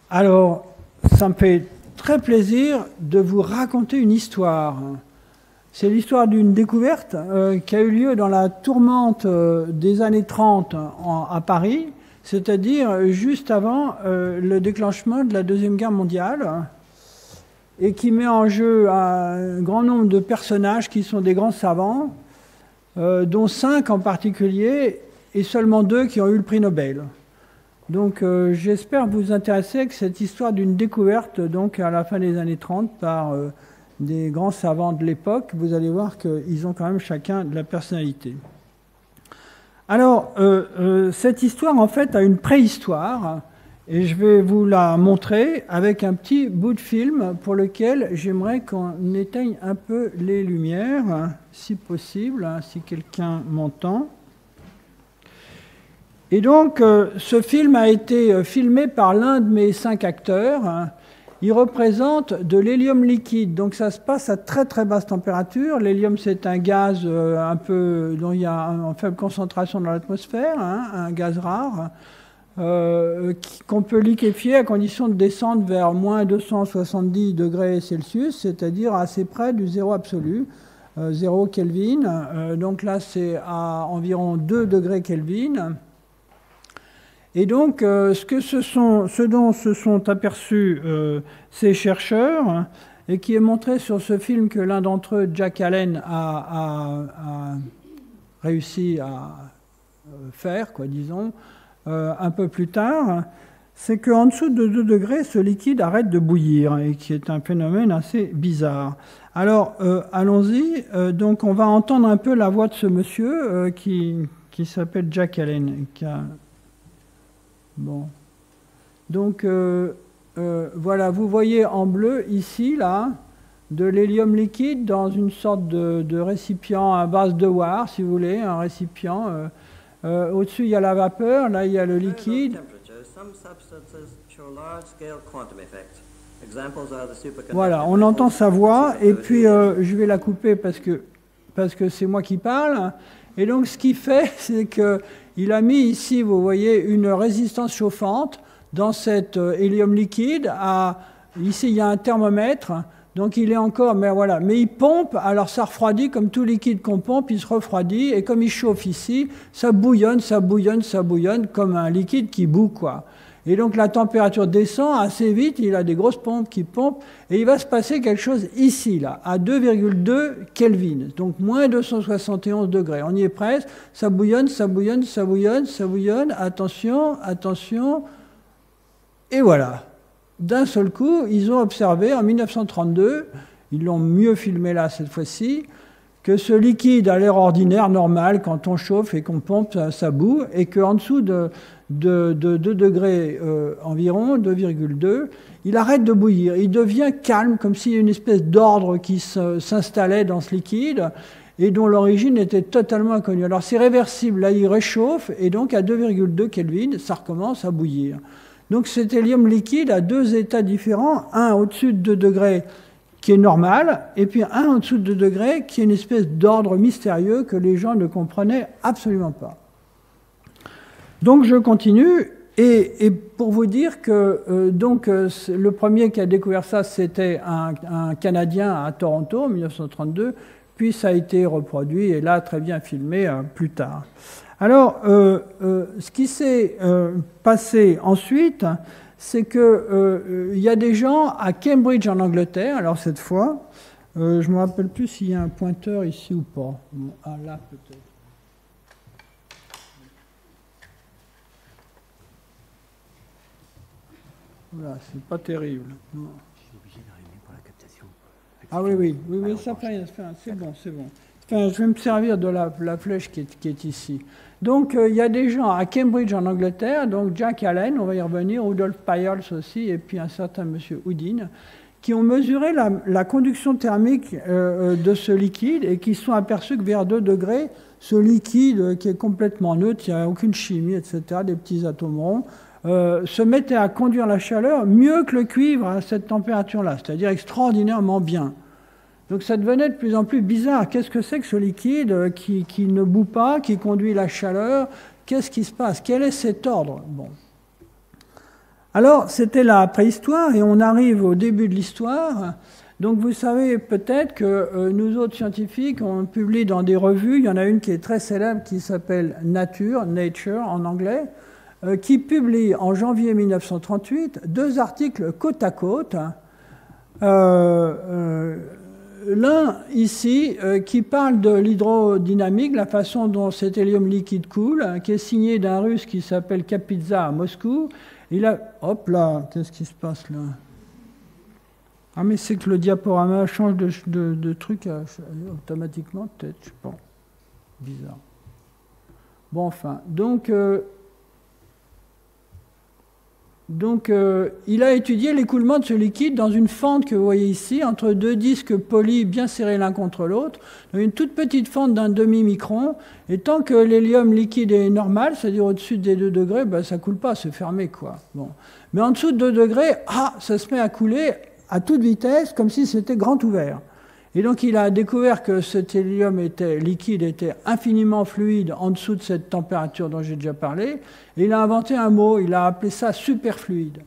Alors, ça me fait très plaisir de vous raconter une histoire. C'est l'histoire d'une découverte qui a eu lieu dans la tourmente des années 30 à Paris, c'est-à-dire juste avant le déclenchement de la Deuxième Guerre mondiale, et qui met en jeu un grand nombre de personnages qui sont des grands savants, dont 5 en particulier, et seulement 2 qui ont eu le prix Nobel. Donc j'espère vous intéresser avec cette histoire d'une découverte donc, à la fin des années 30 par des grands savants de l'époque. Vous allez voir qu'ils ont quand même chacun de la personnalité. Alors, cette histoire, en fait, a une préhistoire, et je vais vous la montrer avec un petit bout de film pour lequel j'aimerais qu'on éteigne un peu les lumières, si possible, si quelqu'un m'entend. Et donc, ce film a été filmé par l'un de mes 5 acteurs. Il représente de l'hélium liquide, donc ça se passe à très très basse température. L'hélium, c'est un gaz dont il y a une faible concentration dans l'atmosphère, un gaz rare, qu'on peut liquéfier à condition de descendre vers moins 270 degrés Celsius, c'est-à-dire assez près du zéro absolu, 0 Kelvin. Donc là, c'est à environ 2 degrés Kelvin. Et donc, ce dont se sont aperçus ces chercheurs, et qui est montré sur ce film que l'un d'entre eux, Jack Allen, a réussi à faire, disons, un peu plus tard, c'est qu'en dessous de 2 degrés, ce liquide arrête de bouillir, et qui est un phénomène assez bizarre. Alors, allons-y. Donc, on va entendre un peu la voix de ce monsieur qui s'appelle Jack Allen, qui a... Bon, donc voilà, vous voyez en bleu ici, là, de l'hélium liquide dans une sorte de récipient à base de wire, si vous voulez, un récipient. Au-dessus, il y a la vapeur, là, il y a le liquide. Voilà, on entend sa voix, et puis je vais la couper parce que c'est moi qui parle. Et donc, ce qu'il fait, c'est qu'il a mis ici, vous voyez, une résistance chauffante dans cet hélium liquide. Ici, il y a un thermomètre, donc il est encore, mais voilà. Mais il pompe, alors ça refroidit, comme tout liquide qu'on pompe, il se refroidit, et comme il chauffe ici, ça bouillonne, ça bouillonne, ça bouillonne, comme un liquide qui bout, quoi. Et donc la température descend assez vite, il a des grosses pompes qui pompent, et il va se passer quelque chose ici, là, à 2,2 Kelvin, donc moins 271 degrés. On y est presque, ça bouillonne, ça bouillonne, ça bouillonne, ça bouillonne, attention, attention, et voilà. D'un seul coup, ils ont observé en 1932, ils l'ont mieux filmé là cette fois-ci, que ce liquide à l'air ordinaire, normal, quand on chauffe et qu'on pompe, ça bout, et qu'en dessous de 2 degrés environ, 2,2, il arrête de bouillir. Il devient calme, comme s'il y a une espèce d'ordre qui s'installait dans ce liquide et dont l'origine était totalement inconnue. Alors c'est réversible, là il réchauffe, et donc à 2,2 Kelvin, ça recommence à bouillir. Donc cet hélium liquide a 2 états différents, un au-dessus de 2 degrés qui est normal, et puis un en dessous de 2 degrés qui est une espèce d'ordre mystérieux que les gens ne comprenaient absolument pas. Donc je continue, et pour vous dire que le premier qui a découvert ça, c'était un Canadien à Toronto en 1932, puis ça a été reproduit, et là très bien filmé plus tard. Alors, ce qui s'est passé ensuite, c'est qu'il y a des gens à Cambridge en Angleterre, alors cette fois, je ne me rappelle plus s'il y a un pointeur ici ou pas. Ah là peut-être. Voilà, c'est pas terrible. Non. Je suis obligé d'arriver pour la captation. Ah oui, ça fait, c'est bon, c'est bon. Enfin, je vais me servir de la flèche qui est ici. Donc, il y a des gens à Cambridge en Angleterre, donc Jack Allen, on va y revenir, Rudolf Peierls aussi, et puis un certain monsieur Houdin, qui ont mesuré la conduction thermique de ce liquide et qui se sont aperçus que vers 2 degrés, ce liquide qui est complètement neutre, il n'y a aucune chimie, etc., des petits atomes ronds, se mettait à conduire la chaleur mieux que le cuivre à cette température-là, c'est-à-dire extraordinairement bien. Donc ça devenait de plus en plus bizarre. Qu'est-ce que c'est que ce liquide qui ne bout pas, qui conduit la chaleur? Qu'est-ce qui se passe? Quel est cet ordre? Bon. Alors, c'était la préhistoire et on arrive au début de l'histoire. Donc, vous savez peut-être que nous autres scientifiques, on publie dans des revues, il y en a une qui est très célèbre qui s'appelle Nature en anglais, qui publie en janvier 1938 2 articles côte à côte. L'un ici qui parle de l'hydrodynamique, la façon dont cet hélium liquide coule, qui est signé d'un Russe qui s'appelle Kapitsa à Moscou. Il a... Hop là, qu'est-ce qui se passe là? Ah mais c'est que le diaporama change de truc automatiquement, peut-être, je sais pas. Bizarre. Bon, enfin, donc il a étudié l'écoulement de ce liquide dans une fente que vous voyez ici, entre 2 disques polis bien serrés l'un contre l'autre, une toute petite fente d'un demi-micron, et tant que l'hélium liquide est normal, c'est-à-dire au-dessus des 2 degrés, ben, ça ne coule pas, c'est fermé, quoi. Bon. Mais en dessous de 2 degrés, ça se met à couler à toute vitesse, comme si c'était grand ouvert. Et donc il a découvert que cet hélium liquide était infiniment fluide en dessous de cette température dont j'ai déjà parlé, et il a inventé un mot, il a appelé ça superfluide.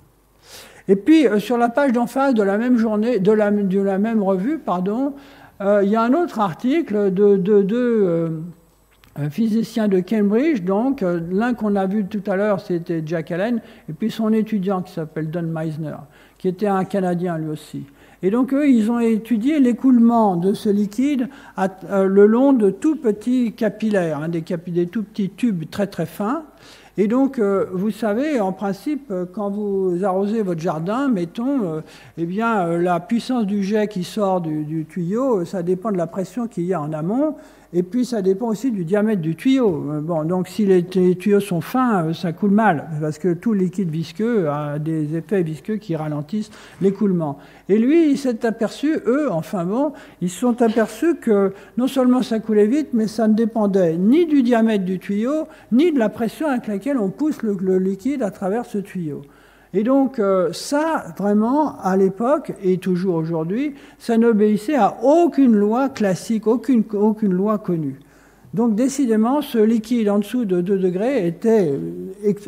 Et puis sur la page d'en face de la même journée, de la même revue, pardon, il y a un autre article de deux physiciens de Cambridge, donc l'un qu'on a vu tout à l'heure c'était Jack Allen, et puis son étudiant qui s'appelle Don Meisner, qui était un Canadien lui aussi. Et donc, eux, ils ont étudié l'écoulement de ce liquide le long de tout petits capillaires, des tout petits tubes très très fins. Et donc, vous savez, en principe, quand vous arrosez votre jardin, mettons, eh bien, la puissance du jet qui sort du tuyau, ça dépend de la pression qu'il y a en amont. Et puis, ça dépend aussi du diamètre du tuyau. Bon, donc, si les tuyaux sont fins, ça coule mal, parce que tout liquide visqueux a des effets visqueux qui ralentissent l'écoulement. Et lui, il s'est aperçu, ils se sont aperçus que non seulement ça coulait vite, mais ça ne dépendait ni du diamètre du tuyau, ni de la pression avec laquelle on pousse le liquide à travers ce tuyau. Et donc ça, vraiment, à l'époque, et toujours aujourd'hui, ça n'obéissait à aucune loi classique, aucune loi connue. Donc décidément, ce liquide en dessous de 2 degrés était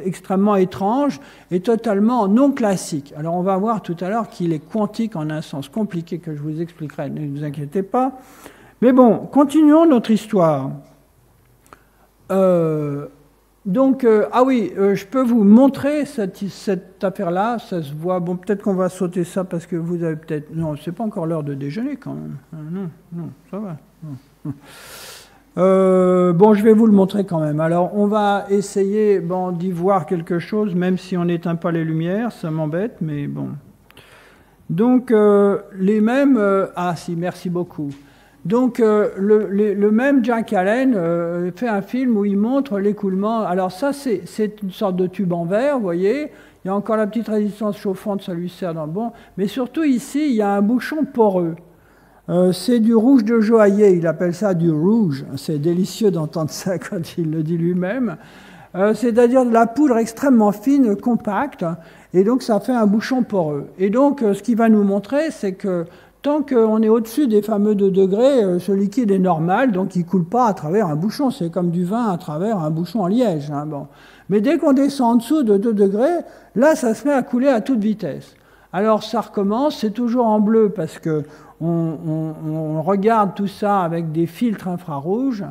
extrêmement étrange et totalement non classique. Alors on va voir tout à l'heure qu'il est quantique en un sens compliqué que je vous expliquerai, ne vous inquiétez pas. Mais bon, continuons notre histoire. Je peux vous montrer cette affaire-là, ça se voit. Bon, peut-être qu'on va sauter ça parce que vous avez peut-être... Non, c'est pas encore l'heure de déjeuner quand même. Non, ça va. Je vais vous le montrer quand même. Alors, on va essayer d'y voir quelque chose, même si on n'éteint pas les lumières, ça m'embête, mais bon. Donc, les mêmes... merci beaucoup. Donc, le même Jack Allen fait un film où il montre l'écoulement. Alors ça, c'est une sorte de tube en verre, vous voyez. Il y a encore la petite résistance chauffante, ça lui sert dans le bon. Mais surtout ici, il y a un bouchon poreux. C'est du rouge de joaillier, il appelle ça du rouge. C'est délicieux d'entendre ça quand il le dit lui-même. C'est-à-dire de la poudre extrêmement fine, compacte. Et donc, ça fait un bouchon poreux. Et donc, ce qu'il va nous montrer, c'est que tant qu'on est au-dessus des fameux 2 degrés, ce liquide est normal, donc il ne coule pas à travers un bouchon. C'est comme du vin à travers un bouchon en liège. Bon. Mais dès qu'on descend en dessous de 2 degrés, là, ça se met à couler à toute vitesse. Alors, ça recommence, c'est toujours en bleu parce qu'on regarde tout ça avec des filtres infrarouges.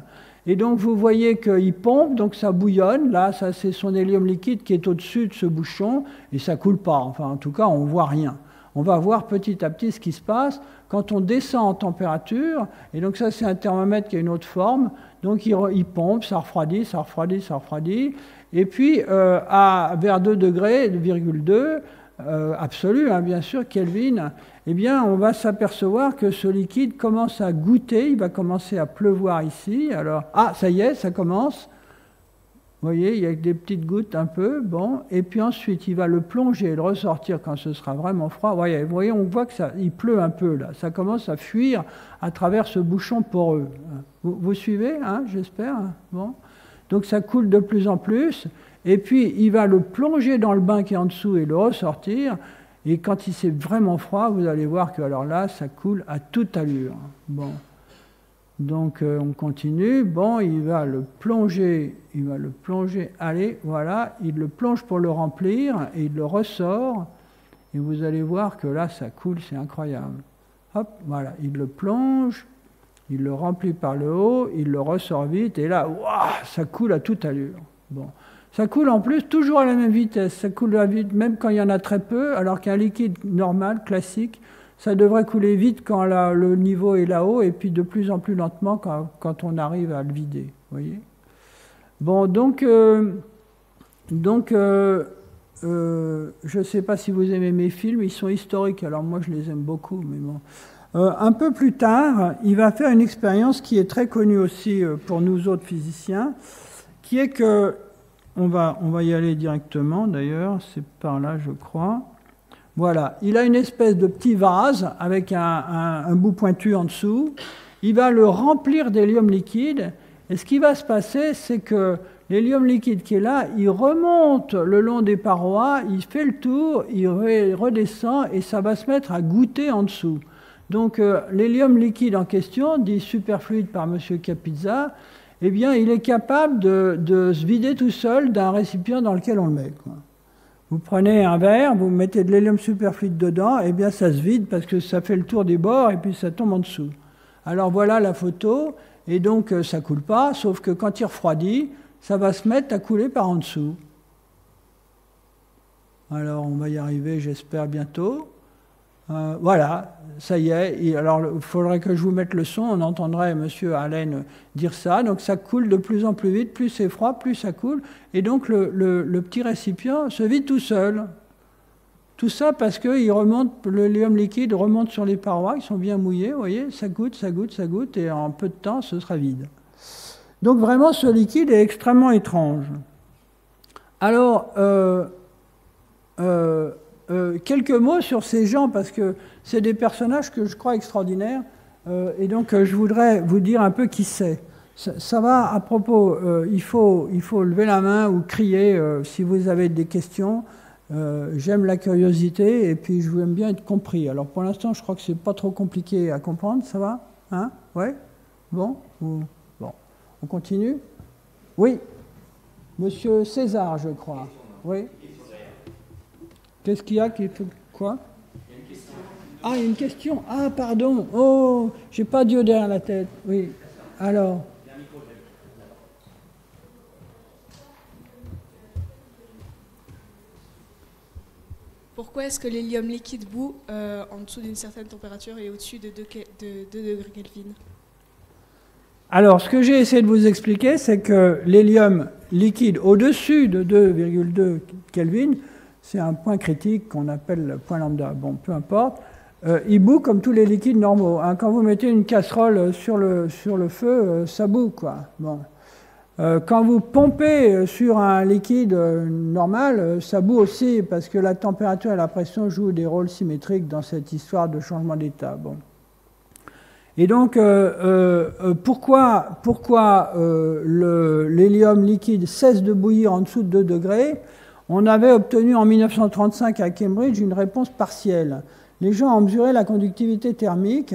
Et donc, vous voyez qu'il pompe, donc ça bouillonne. Là, ça, c'est son hélium liquide qui est au-dessus de ce bouchon, et ça ne coule pas. Enfin, en tout cas, on ne voit rien. On va voir petit à petit ce qui se passe quand on descend en température. Et donc ça, c'est un thermomètre qui a une autre forme. Donc il pompe, ça refroidit, ça refroidit, ça refroidit. Et puis vers 2 degrés, 2,2, absolu, bien sûr, Kelvin, eh bien, on va s'apercevoir que ce liquide commence à goûter. Il va commencer à pleuvoir ici. Alors, ça y est, ça commence. Vous voyez, il y a des petites gouttes un peu, bon, et puis ensuite il va le plonger et le ressortir quand ce sera vraiment froid. Vous voyez, on voit que il pleut un peu là, ça commence à fuir à travers ce bouchon poreux. Vous suivez, j'espère. Bon. Donc ça coule de plus en plus, et puis il va le plonger dans le bain qui est en dessous et le ressortir, et quand il c'est vraiment froid, vous allez voir que alors là, ça coule à toute allure. Bon. Donc on continue. Bon, il va le plonger, allez, voilà, il le plonge pour le remplir et il le ressort. Et vous allez voir que là, ça coule, c'est incroyable. Hop, voilà, il le plonge, il le remplit par le haut, il le ressort vite, et là, waouh, ça coule à toute allure. Bon. Ça coule en plus toujours à la même vitesse, ça coule vite, même quand il y en a très peu, alors qu'un liquide normal, classique, ça devrait couler vite quand le niveau est là-haut, et puis de plus en plus lentement quand on arrive à le vider. Voyez. Bon, donc je ne sais pas si vous aimez mes films, ils sont historiques, alors moi je les aime beaucoup, mais bon. Un peu plus tard, il va faire une expérience qui est très connue aussi pour nous autres physiciens, qui est que, on va y aller directement d'ailleurs, c'est par là je crois. Voilà, il a une espèce de petit vase avec un bout pointu en dessous, il va le remplir d'hélium liquide, et ce qui va se passer, c'est que l'hélium liquide qui est là, il remonte le long des parois, il fait le tour, il redescend et ça va se mettre à goûter en dessous. Donc l'hélium liquide en question, dit superfluide par M. Capizza, eh bien il est capable de se vider tout seul d'un récipient dans lequel on le met, quoi. Vous prenez un verre, vous mettez de l'hélium superfluide dedans, eh bien ça se vide parce que ça fait le tour des bords et puis ça tombe en dessous. Alors voilà la photo, et donc ça ne coule pas, sauf que quand il refroidit, ça va se mettre à couler par en dessous. Alors, on va y arriver, j'espère, bientôt. Voilà, ça y est. Alors, il faudrait que je vous mette le son, on entendrait M. Allen dire ça. Donc, ça coule de plus en plus vite, plus c'est froid, plus ça coule. Et donc, le petit récipient se vide tout seul. Tout ça parce que l'hélium liquide remonte sur les parois, ils sont bien mouillés, vous voyez, ça goûte, ça goûte, ça goûte, et en peu de temps, ce sera vide. Donc vraiment, ce liquide est extrêmement étrange. Alors, quelques mots sur ces gens, parce que c'est des personnages que je crois extraordinaires, et donc je voudrais vous dire un peu qui c'est. Ça va à propos, il faut lever la main ou crier si vous avez des questions. J'aime la curiosité et puis je aime bien être compris. Alors pour l'instant, je crois que c'est pas trop compliqué à comprendre, ça va? Hein? Ouais? Bon? Bon. On continue? Oui. Monsieur César, je crois. Oui. Qu'est-ce qu'il y a qui fait quoi? Il y a une question. Ah, il y a une question. Ah, pardon. Oh, j'ai pas Dieu derrière la tête. Oui. Alors. Pourquoi est-ce que l'hélium liquide bout en dessous d'une certaine température et au-dessus de 2 degrés Kelvin? Alors, ce que j'ai essayé de vous expliquer, c'est que l'hélium liquide au-dessus de 2,2 Kelvin, c'est un point critique qu'on appelle le point lambda. Bon, peu importe. Il bout comme tous les liquides normaux. Hein. Quand vous mettez une casserole sur le feu, ça bout, quoi. Bon. Quand vous pompez sur un liquide normal, ça bout aussi, parce que la température et la pression jouent des rôles symétriques dans cette histoire de changement d'état. Bon. Et donc, pourquoi l'hélium liquide cesse de bouillir en dessous de 2 degrés? On avait obtenu en 1935 à Cambridge une réponse partielle. Les gens ont mesuré la conductivité thermique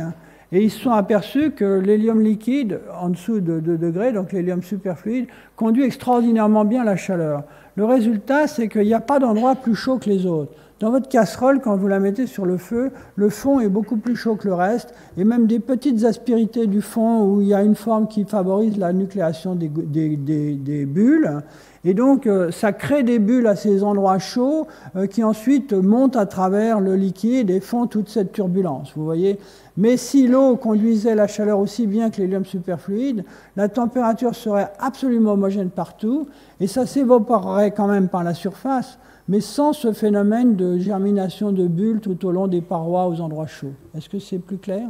et ils se sont aperçus que l'hélium liquide en dessous de 2 degrés, donc l'hélium superfluide, conduit extraordinairement bien la chaleur. Le résultat, c'est qu'il n'y a pas d'endroit plus chaud que les autres. Dans votre casserole, quand vous la mettez sur le feu, le fond est beaucoup plus chaud que le reste, et même des petites aspérités du fond où il y a une forme qui favorise la nucléation des bulles. Et donc, ça crée des bulles à ces endroits chauds qui ensuite montent à travers le liquide et font toute cette turbulence, vous voyez. Mais si l'eau conduisait la chaleur aussi bien que l'hélium superfluide, la température serait absolument homogène partout, et ça s'évaporerait quand même par la surface, mais sans ce phénomène de germination de bulles tout au long des parois aux endroits chauds. Est-ce que c'est plus clair?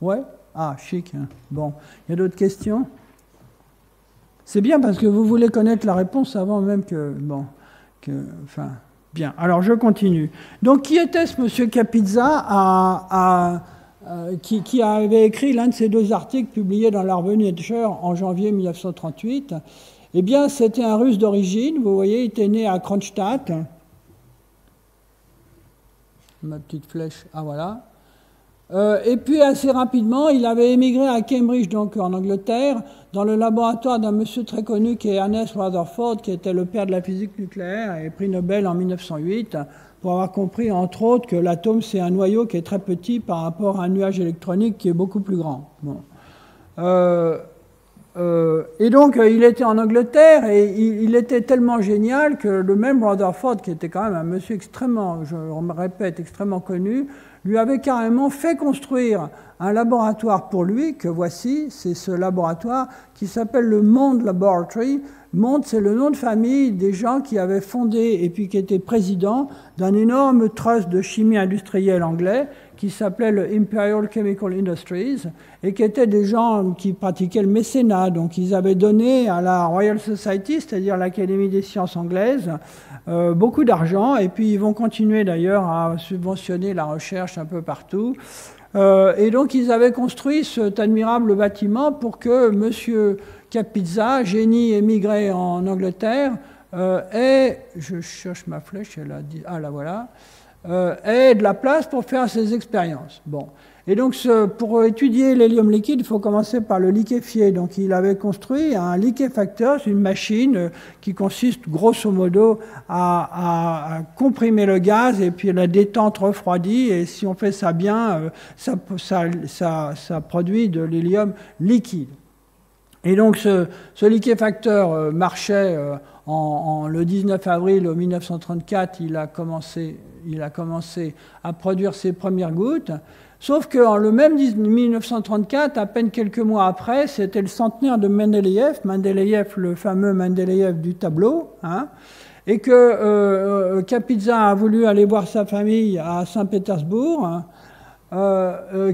Ouais? Ah, chic. Hein. Bon, il y a d'autres questions? C'est bien parce que vous voulez connaître la réponse avant même que... Bon, enfin, bien. Alors, je continue. Donc, qui était ce monsieur Capizza qui avait écrit l'un de ces 2 articles publiés dans l'Arbe Nature en janvier 1938? Eh bien, c'était un Russe d'origine. Vous voyez, il était né à Kronstadt. Ma petite flèche, ah voilà. Et puis assez rapidement, il avait émigré à Cambridge, donc en Angleterre, dans le laboratoire d'un monsieur très connu qui est Ernest Rutherford, qui était le père de la physique nucléaire et prix Nobel en 1908, pour avoir compris entre autres que l'atome c'est un noyau qui est très petit par rapport à un nuage électronique qui est beaucoup plus grand. Bon. Et donc il était en Angleterre et il était tellement génial que le même Rutherford, qui était quand même un monsieur extrêmement, je me répète, extrêmement connu, lui avait carrément fait construire un laboratoire pour lui, que voici, c'est ce laboratoire qui s'appelle le Mond Laboratory. Mond, c'est le nom de famille des gens qui avaient fondé et puis qui étaient présidents d'un énorme trust de chimie industrielle anglais qui s'appelait le Imperial Chemical Industries et qui étaient des gens qui pratiquaient le mécénat. Donc ils avaient donné à la Royal Society, c'est-à-dire l'Académie des sciences anglaises, beaucoup d'argent, et puis ils vont continuer d'ailleurs à subventionner la recherche un peu partout. Et donc ils avaient construit cet admirable bâtiment pour que M. Capizza, génie émigré en Angleterre, je cherche ma flèche, elle a dit, ah là voilà, ait de la place pour faire ses expériences. Bon. Et donc, pour étudier l'hélium liquide, il faut commencer par le liquéfier. Donc, il avait construit un liquéfacteur, c'est une machine qui consiste, grosso modo, à comprimer le gaz et puis la détente refroidie. Et si on fait ça bien, ça produit de l'hélium liquide. Et donc, ce liquéfacteur marchait le 19 avril 1934. Il a commencé à produire ses premières gouttes. Sauf qu'en le même 1934, à peine quelques mois après, c'était le centenaire de Mendeleïev, le fameux Mendeleïev du tableau, hein, et que Kapitsa a voulu aller voir sa famille à Saint-Pétersbourg,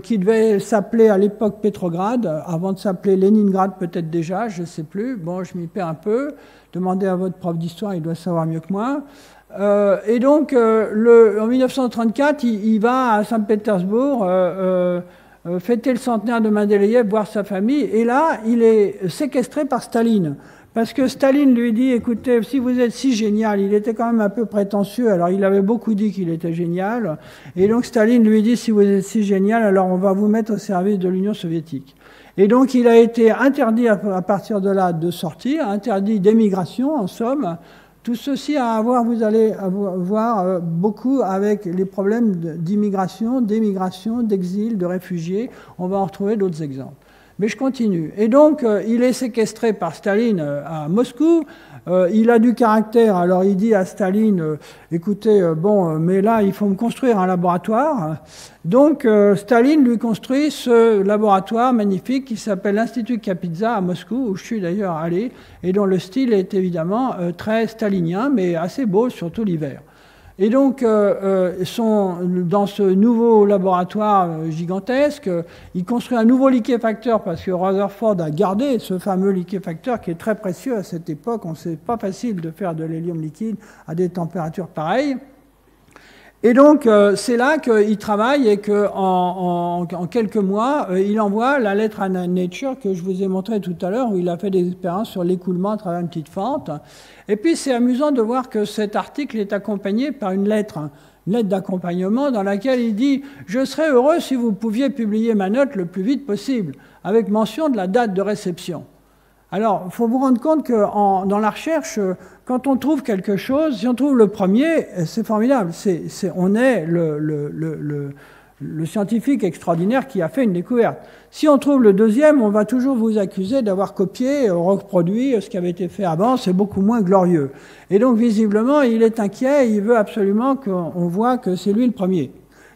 qui devait s'appeler à l'époque Petrograd, avant de s'appeler Leningrad peut-être déjà, je ne sais plus. Bon, je m'y perds un peu. Demandez à votre prof d'histoire, il doit savoir mieux que moi. Et donc, en 1934, il va à Saint-Pétersbourg fêter le centenaire de Mendeleïev, voir sa famille, et là, il est séquestré par Staline. Parce que Staline lui dit, écoutez, si vous êtes si génial, il était quand même un peu prétentieux, alors il avait beaucoup dit qu'il était génial, et donc Staline lui dit, si vous êtes si génial, alors on va vous mettre au service de l'Union soviétique. Et donc il a été interdit à partir de là de sortir, interdit d'émigration en somme. Tout ceci à avoir, vous allez voir beaucoup avec les problèmes d'immigration, d'émigration, d'exil, de réfugiés. On va en retrouver d'autres exemples. Mais je continue. Et donc, il est séquestré par Staline à Moscou. Il a du caractère. Alors, il dit à Staline, écoutez, mais là, il faut me construire un laboratoire. Donc, Staline lui construit ce laboratoire magnifique qui s'appelle l'Institut Kapitsa à Moscou, où je suis d'ailleurs allé, et dont le style est évidemment très stalinien, mais assez beau, surtout l'hiver. Et donc, dans ce nouveau laboratoire gigantesque, il construit un nouveau liquéfacteur parce que Rutherford a gardé ce fameux liquéfacteur qui est très précieux à cette époque. C'est pas facile de faire de l'hélium liquide à des températures pareilles. Et donc, c'est là qu'il travaille et qu'en quelques mois, il envoie la lettre à Nature que je vous ai montré tout à l'heure, où il a fait des expériences sur l'écoulement à travers une petite fente. Et puis, c'est amusant de voir que cet article est accompagné par une lettre d'accompagnement dans laquelle il dit « Je serais heureux si vous pouviez publier ma note le plus vite possible, avec mention de la date de réception. » Alors, il faut vous rendre compte que dans la recherche, quand on trouve quelque chose, si on trouve le premier, c'est formidable. On est le scientifique extraordinaire qui a fait une découverte. Si on trouve le deuxième, on va toujours vous accuser d'avoir copié, reproduit ce qui avait été fait avant. C'est beaucoup moins glorieux. Et donc, visiblement, il est inquiet. Il veut absolument qu'on voit que c'est lui le premier.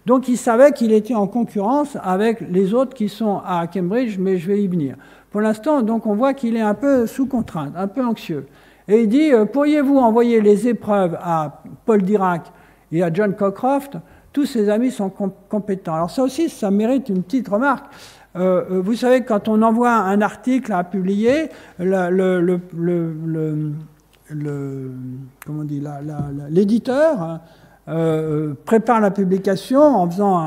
Donc, il savait qu'il était en concurrence avec les autres qui sont à Cambridge, mais je vais y venir. Pour l'instant, donc, on voit qu'il est un peu sous contrainte, un peu anxieux. Et il dit, pourriez-vous envoyer les épreuves à Paul Dirac et à John Cockcroft? Tous ses amis sont compétents. Alors ça aussi, ça mérite une petite remarque. Vous savez, quand on envoie un article à publier, l'éditeur prépare la publication en faisant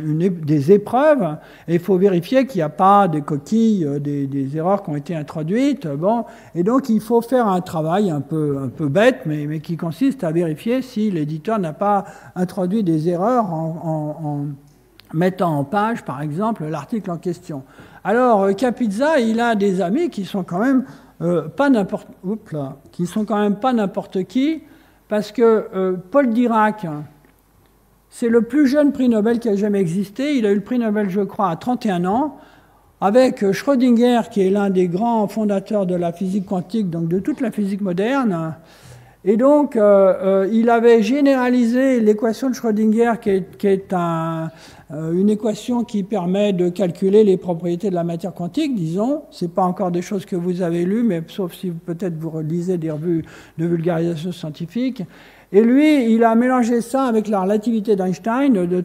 des épreuves, et il faut vérifier qu'il n'y a pas des coquilles, des erreurs qui ont été introduites. Bon, et donc il faut faire un travail un peu bête, mais qui consiste à vérifier si l'éditeur n'a pas introduit des erreurs mettant en page, par exemple, l'article en question. Alors, Kapitsa, il a des amis qui sont quand même pas n'importe qui, parce que Paul Dirac, c'est le plus jeune prix Nobel qui a jamais existé. Il a eu le prix Nobel, je crois, à 31 ans, avec Schrödinger, qui est l'un des grands fondateurs de la physique quantique, donc de toute la physique moderne. Et donc, il avait généralisé l'équation de Schrödinger, qui est une équation qui permet de calculer les propriétés de la matière quantique, disons. Ce n'est pas encore des choses que vous avez lues, mais sauf si peut-être vous lisez des revues de vulgarisation scientifique. Et lui, il a mélangé ça avec la relativité d'Einstein de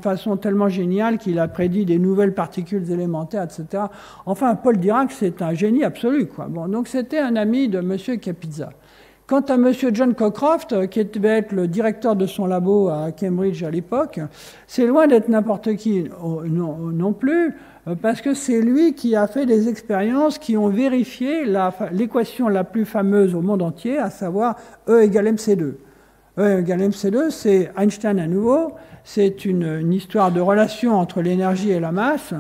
façon tellement géniale qu'il a prédit des nouvelles particules élémentaires, etc. Enfin, Paul Dirac, c'est un génie absolu, quoi. Bon, donc c'était un ami de M. Kapitsa. Quant à M. John Cockcroft, qui devait être le directeur de son labo à Cambridge à l'époque, c'est loin d'être n'importe qui non plus, parce que c'est lui qui a fait des expériences qui ont vérifié l'équation la plus fameuse au monde entier, à savoir E égale mc2. E égale mc2, c'est Einstein à nouveau, c'est une histoire de relation entre l'énergie et la masse.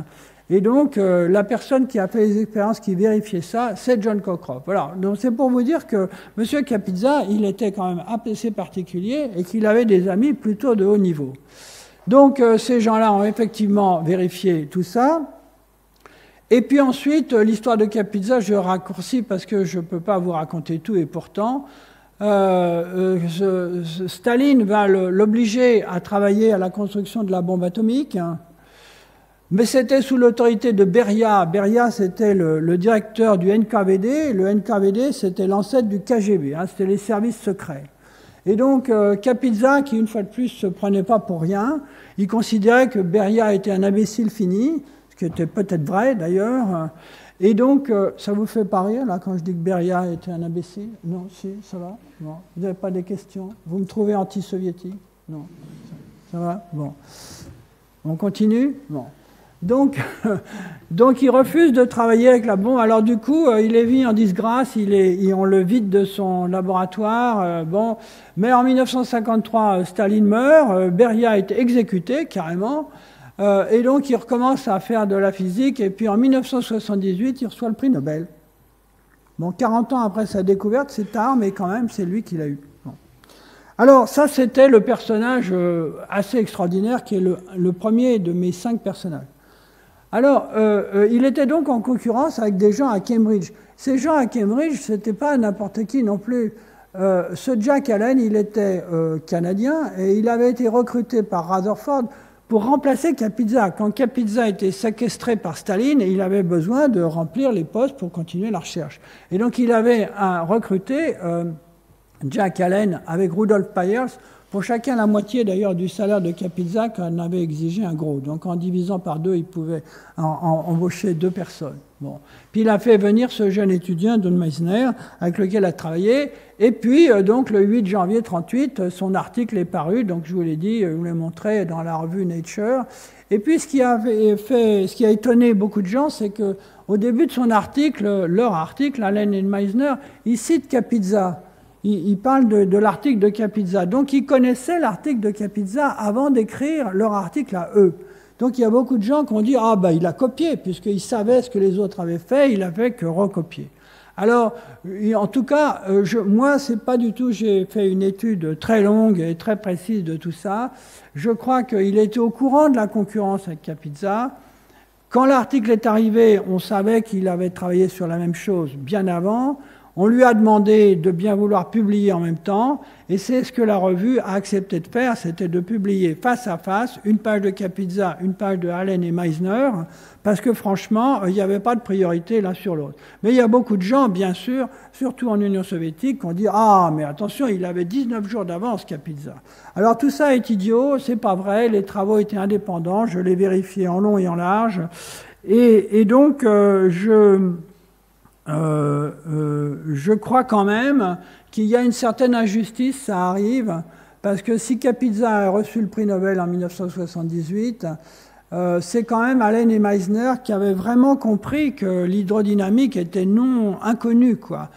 Et donc, la personne qui a fait les expériences qui vérifiait ça, c'est John Cockcroft. Voilà. Donc, c'est pour vous dire que M. Kapitsa, il était quand même assez particulier et qu'il avait des amis plutôt de haut niveau. Donc, ces gens-là ont effectivement vérifié tout ça. Et puis ensuite, l'histoire de Kapitsa, je raccourcis parce que je ne peux pas vous raconter tout, et pourtant, Staline va l'obliger à travailler à la construction de la bombe atomique. Mais c'était sous l'autorité de Beria. Beria, c'était le directeur du NKVD. Le NKVD, c'était l'ancêtre du KGB. Hein, c'était les services secrets. Et donc, Kapitsa, qui une fois de plus ne se prenait pas pour rien, il considérait que Beria était un imbécile fini, ce qui était peut-être vrai d'ailleurs. Et donc, ça vous fait pas rire, là, quand je dis que Beria était un imbécile? Non, si, ça va? Bon. Vous n'avez pas des questions? Vous me trouvez anti-soviétique? Non. Ça va? Bon. On continue? Bon. Donc, il refuse de travailler avec la bombe. Alors du coup, il est mis en disgrâce, on le vide de son laboratoire. Bon. Mais en 1953, Staline meurt, Beria est exécuté carrément, et donc il recommence à faire de la physique, et puis en 1978, il reçoit le prix Nobel. Bon, 40 ans après sa découverte, c'est tard, mais quand même, c'est lui qui l'a eu. Bon. Alors ça, c'était le personnage assez extraordinaire, qui est le premier de mes 5 personnages. Alors, il était donc en concurrence avec des gens à Cambridge. Ces gens à Cambridge, ce n'était pas n'importe qui non plus. Ce Jack Allen, il était canadien et il avait été recruté par Rutherford pour remplacer Kapitsa. Quand Kapitsa était séquestré par Staline, il avait besoin de remplir les postes pour continuer la recherche. Et donc, il avait recruté Jack Allen avec Rudolf Pyers, pour chacun la moitié d'ailleurs du salaire de Kapitsa, qu'on avait exigé un gros. Donc en divisant par 2, il pouvait embaucher 2 personnes. Bon. Puis il a fait venir ce jeune étudiant, Don Meissner, avec lequel il a travaillé. Et puis donc le 8 janvier 1938, son article est paru, donc je vous l'ai dit, je vous l'ai montré dans la revue Nature. Et puis ce qui a étonné beaucoup de gens, c'est qu'au début de son article, leur article, Allen et Meissner, ils citent Kapitsa. Ils parlent de l'article de Kapitsa. Donc, ils connaissaient l'article de Kapitsa avant d'écrire leur article à eux. Donc, il y a beaucoup de gens qui ont dit « Ah, ben, il a copié, puisqu'il savait ce que les autres avaient fait, il n'avait que recopié. » Alors, en tout cas, moi, c'est pas du tout... J'ai fait une étude très longue et très précise de tout ça. Je crois qu'il était au courant de la concurrence avec Kapitsa. Quand l'article est arrivé, on savait qu'il avait travaillé sur la même chose bien avant. On lui a demandé de bien vouloir publier en même temps, et c'est ce que la revue a accepté de faire, c'était de publier face à face, une page de Kapitsa, une page de Allen et Meissner, parce que franchement, il n'y avait pas de priorité l'un sur l'autre. Mais il y a beaucoup de gens, bien sûr, surtout en Union soviétique, qui ont dit « Ah, mais attention, il avait 19 jours d'avance, Kapitsa. » Alors tout ça est idiot, c'est pas vrai, les travaux étaient indépendants, je l'ai vérifié en long et en large, et donc je crois quand même qu'il y a une certaine injustice, ça arrive, parce que si Kapitsa a reçu le prix Nobel en 1978, c'est quand même Allen et Meissner qui avaient vraiment compris que l'hydrodynamique était non inconnue, quoi.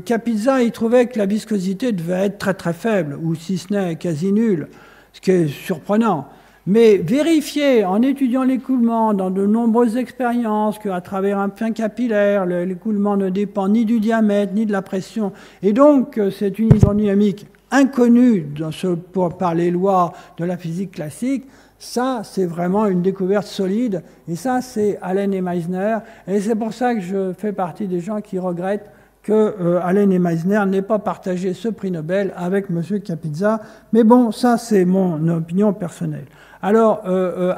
Kapitsa, il trouvait que la viscosité devait être très très faible, ou si ce n'est quasi nulle, ce qui est surprenant. Mais vérifier en étudiant l'écoulement dans de nombreuses expériences qu'à travers un fin capillaire, l'écoulement ne dépend ni du diamètre ni de la pression, et donc c'est une hydrodynamique inconnue par les lois de la physique classique, ça c'est vraiment une découverte solide, et ça c'est Allen et Meissner, et c'est pour ça que je fais partie des gens qui regrettent que Allen et Meissner n'aient pas partagé ce prix Nobel avec M. Kapitsa, mais bon, ça c'est mon opinion personnelle. Alors,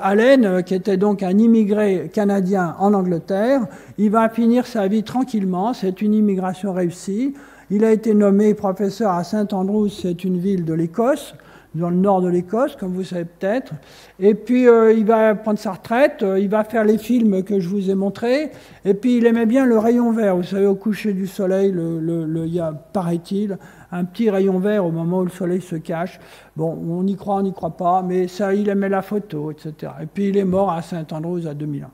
Allen, qui était donc un immigré canadien en Angleterre, il va finir sa vie tranquillement, c'est une immigration réussie. Il a été nommé professeur à St Andrews, c'est une ville de l'Écosse, dans le nord de l'Écosse, comme vous savez peut-être. Et puis, il va prendre sa retraite, il va faire les films que je vous ai montrés, et puis il aimait bien le rayon vert. Vous savez, au coucher du soleil, il y a, paraît-il, un petit rayon vert au moment où le soleil se cache. Bon, on y croit, on n'y croit pas, mais ça, il aimait la photo, etc. Et puis, il est mort à St Andrews à 2001.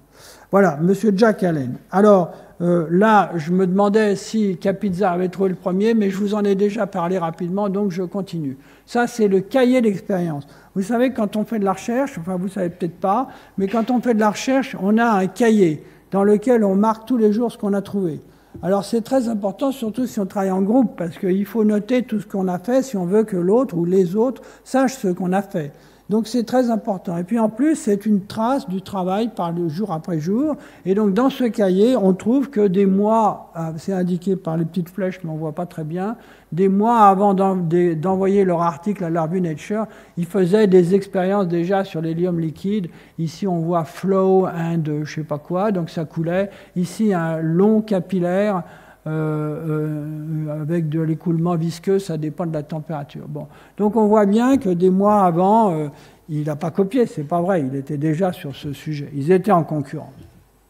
Voilà, Monsieur Jack Allen. Alors, là, je me demandais si Kapitsa avait trouvé le premier, mais je vous en ai déjà parlé rapidement, donc je continue. Ça, c'est le cahier d'expérience. Vous savez, quand on fait de la recherche, enfin, vous ne savez peut-être pas, mais quand on fait de la recherche, on a un cahier dans lequel on marque tous les jours ce qu'on a trouvé. Alors, c'est très important, surtout si on travaille en groupe, parce qu'il faut noter tout ce qu'on a fait si on veut que l'autre ou les autres sachent ce qu'on a fait. Donc c'est très important. Et puis en plus, c'est une trace du travail par le jour après jour. Et donc dans ce cahier, on trouve que des mois, c'est indiqué par les petites flèches, mais on ne voit pas très bien, des mois avant d'envoyer leur article à la revue Nature, ils faisaient des expériences déjà sur l'hélium liquide. Ici, on voit flow and je ne sais pas quoi, donc ça coulait. Ici, un long capillaire avec de l'écoulement visqueux, ça dépend de la température. Bon. Donc on voit bien que des mois avant, il n'a pas copié, c'est pas vrai, il était déjà sur ce sujet. Ils étaient en concurrence.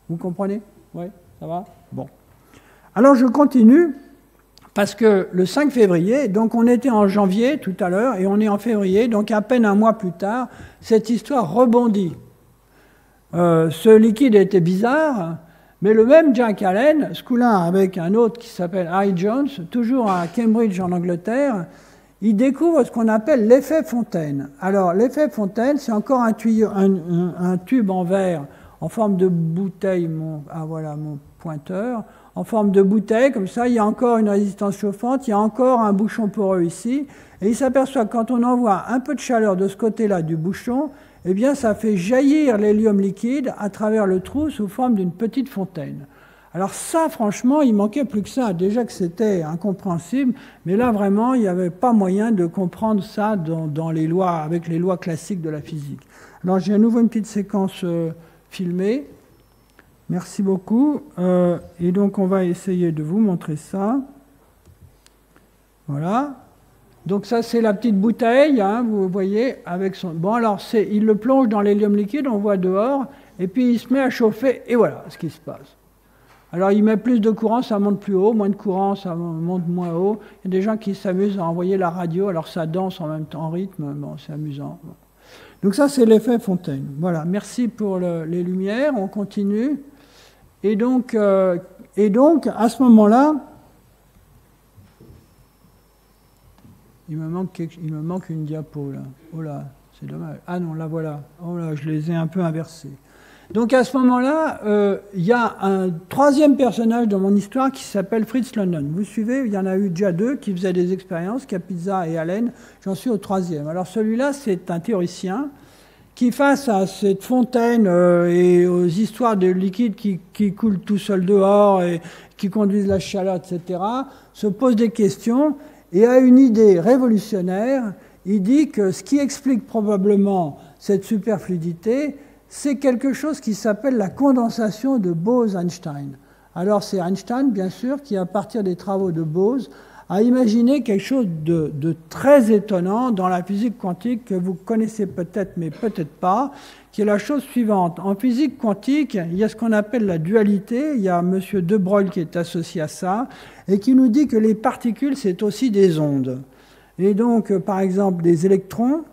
Vous comprenez? Oui, ça va? Bon. Alors je continue, parce que le 5 février, donc on était en janvier tout à l'heure, et on est en février, donc à peine un mois plus tard, cette histoire rebondit. Ce liquide était bizarre, mais le même Jack Allen, ce coup-là avec un autre qui s'appelle Harry Jones, toujours à Cambridge en Angleterre, il découvre ce qu'on appelle l'effet Fontaine. Alors l'effet Fontaine, c'est encore un tube en verre en forme de bouteille, voilà mon pointeur, en forme de bouteille, comme ça il y a encore une résistance chauffante, il y a encore un bouchon poreux ici, et il s'aperçoit que quand on envoie un peu de chaleur de ce côté-là du bouchon, eh bien, ça fait jaillir l'hélium liquide à travers le trou sous forme d'une petite fontaine. Alors ça, franchement, il manquait plus que ça. Déjà que c'était incompréhensible, mais là, vraiment, il n'y avait pas moyen de comprendre ça dans les lois, avec les lois classiques de la physique. Alors, j'ai à nouveau une petite séquence filmée. Merci beaucoup. Et donc, on va essayer de vous montrer ça. Voilà. Donc ça, c'est la petite bouteille, hein, vous voyez, avec son... Bon, alors, il le plonge dans l'hélium liquide, on voit dehors, et puis il se met à chauffer, et voilà ce qui se passe. Alors, il met plus de courant, ça monte plus haut, moins de courant, ça monte moins haut. Il y a des gens qui s'amusent à envoyer la radio, alors ça danse en même temps, en rythme, bon, c'est amusant. Bon. Donc ça, c'est l'effet Fontaine. Voilà, merci pour les lumières, on continue. Et donc à ce moment-là, il me manque une diapo, là. Oh là, c'est dommage. Ah non, là, voilà. Oh là, je les ai un peu inversés. Donc, à ce moment-là, il y a un troisième personnage dans mon histoire qui s'appelle Fritz London. Vous suivez, il y en a eu déjà deux qui faisaient des expériences, Kapitsa et Allen. J'en suis au troisième. Alors, celui-là, c'est un théoricien qui, face à cette fontaine et aux histoires de liquide qui coulent tout seul dehors et qui conduisent la chaleur, etc., se pose des questions. Et a une idée révolutionnaire, il dit que ce qui explique probablement cette superfluidité, c'est quelque chose qui s'appelle la condensation de Bose-Einstein. Alors c'est Einstein, bien sûr, qui, à partir des travaux de Bose, a imaginé quelque chose de très étonnant dans la physique quantique que vous connaissez peut-être, mais peut-être pas, qui est la chose suivante. En physique quantique, il y a ce qu'on appelle la dualité. Il y a M. De Broglie qui est associé à ça et qui nous dit que les particules, c'est aussi des ondes. Et donc, par exemple, des électrons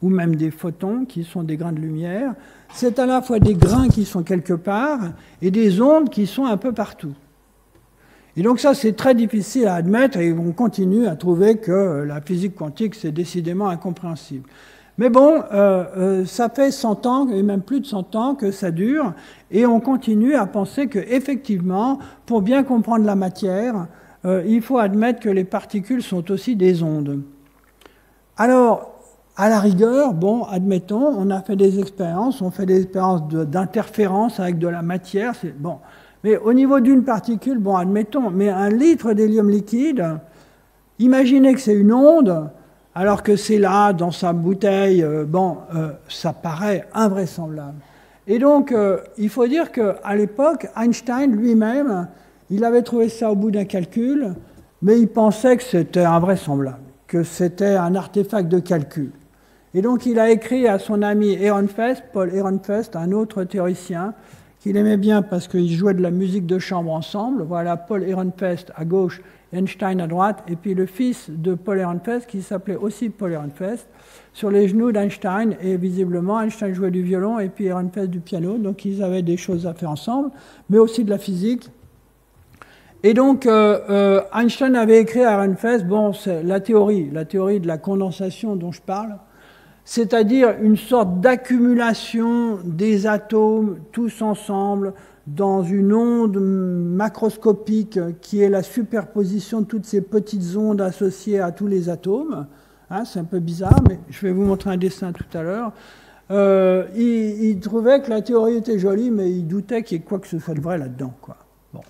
ou même des photons, qui sont des grains de lumière, c'est à la fois des grains qui sont quelque part et des ondes qui sont un peu partout. Et donc ça, c'est très difficile à admettre et on continue à trouver que la physique quantique, c'est décidément incompréhensible. Mais bon, ça fait 100 ans, et même plus de 100 ans que ça dure, et on continue à penser qu'effectivement, pour bien comprendre la matière, il faut admettre que les particules sont aussi des ondes. Alors, à la rigueur, bon, admettons, on a fait des expériences, on fait des expériences d'interférence avec de la matière, c'est bon. Mais au niveau d'une particule, bon, admettons, mais 1 litre d'hélium liquide, imaginez que c'est une onde, alors que c'est là, dans sa bouteille, ça paraît invraisemblable. Et donc, il faut dire qu'à l'époque, Einstein lui-même, il avait trouvé ça au bout d'un calcul, mais il pensait que c'était invraisemblable, que c'était un artefact de calcul. Et donc, il a écrit à son ami Ehrenfest, Paul Ehrenfest, un autre théoricien, qu'il aimait bien parce qu'ils jouaient de la musique de chambre ensemble. Voilà Paul Ehrenfest à gauche, Einstein à droite, et puis le fils de Paul Ehrenfest, qui s'appelait aussi Paul Ehrenfest, sur les genoux d'Einstein, et visiblement Einstein jouait du violon et puis Ehrenfest du piano, donc ils avaient des choses à faire ensemble, mais aussi de la physique. Et donc Einstein avait écrit à Ehrenfest, bon, c'est la théorie de la condensation dont je parle, c'est-à-dire une sorte d'accumulation des atomes tous ensemble dans une onde macroscopique qui est la superposition de toutes ces petites ondes associées à tous les atomes. Hein, c'est un peu bizarre, mais je vais vous montrer un dessin tout à l'heure. Il trouvait que la théorie était jolie, mais il doutait qu'il y ait quoi que ce soit de vrai là-dedans, quoi. Bon.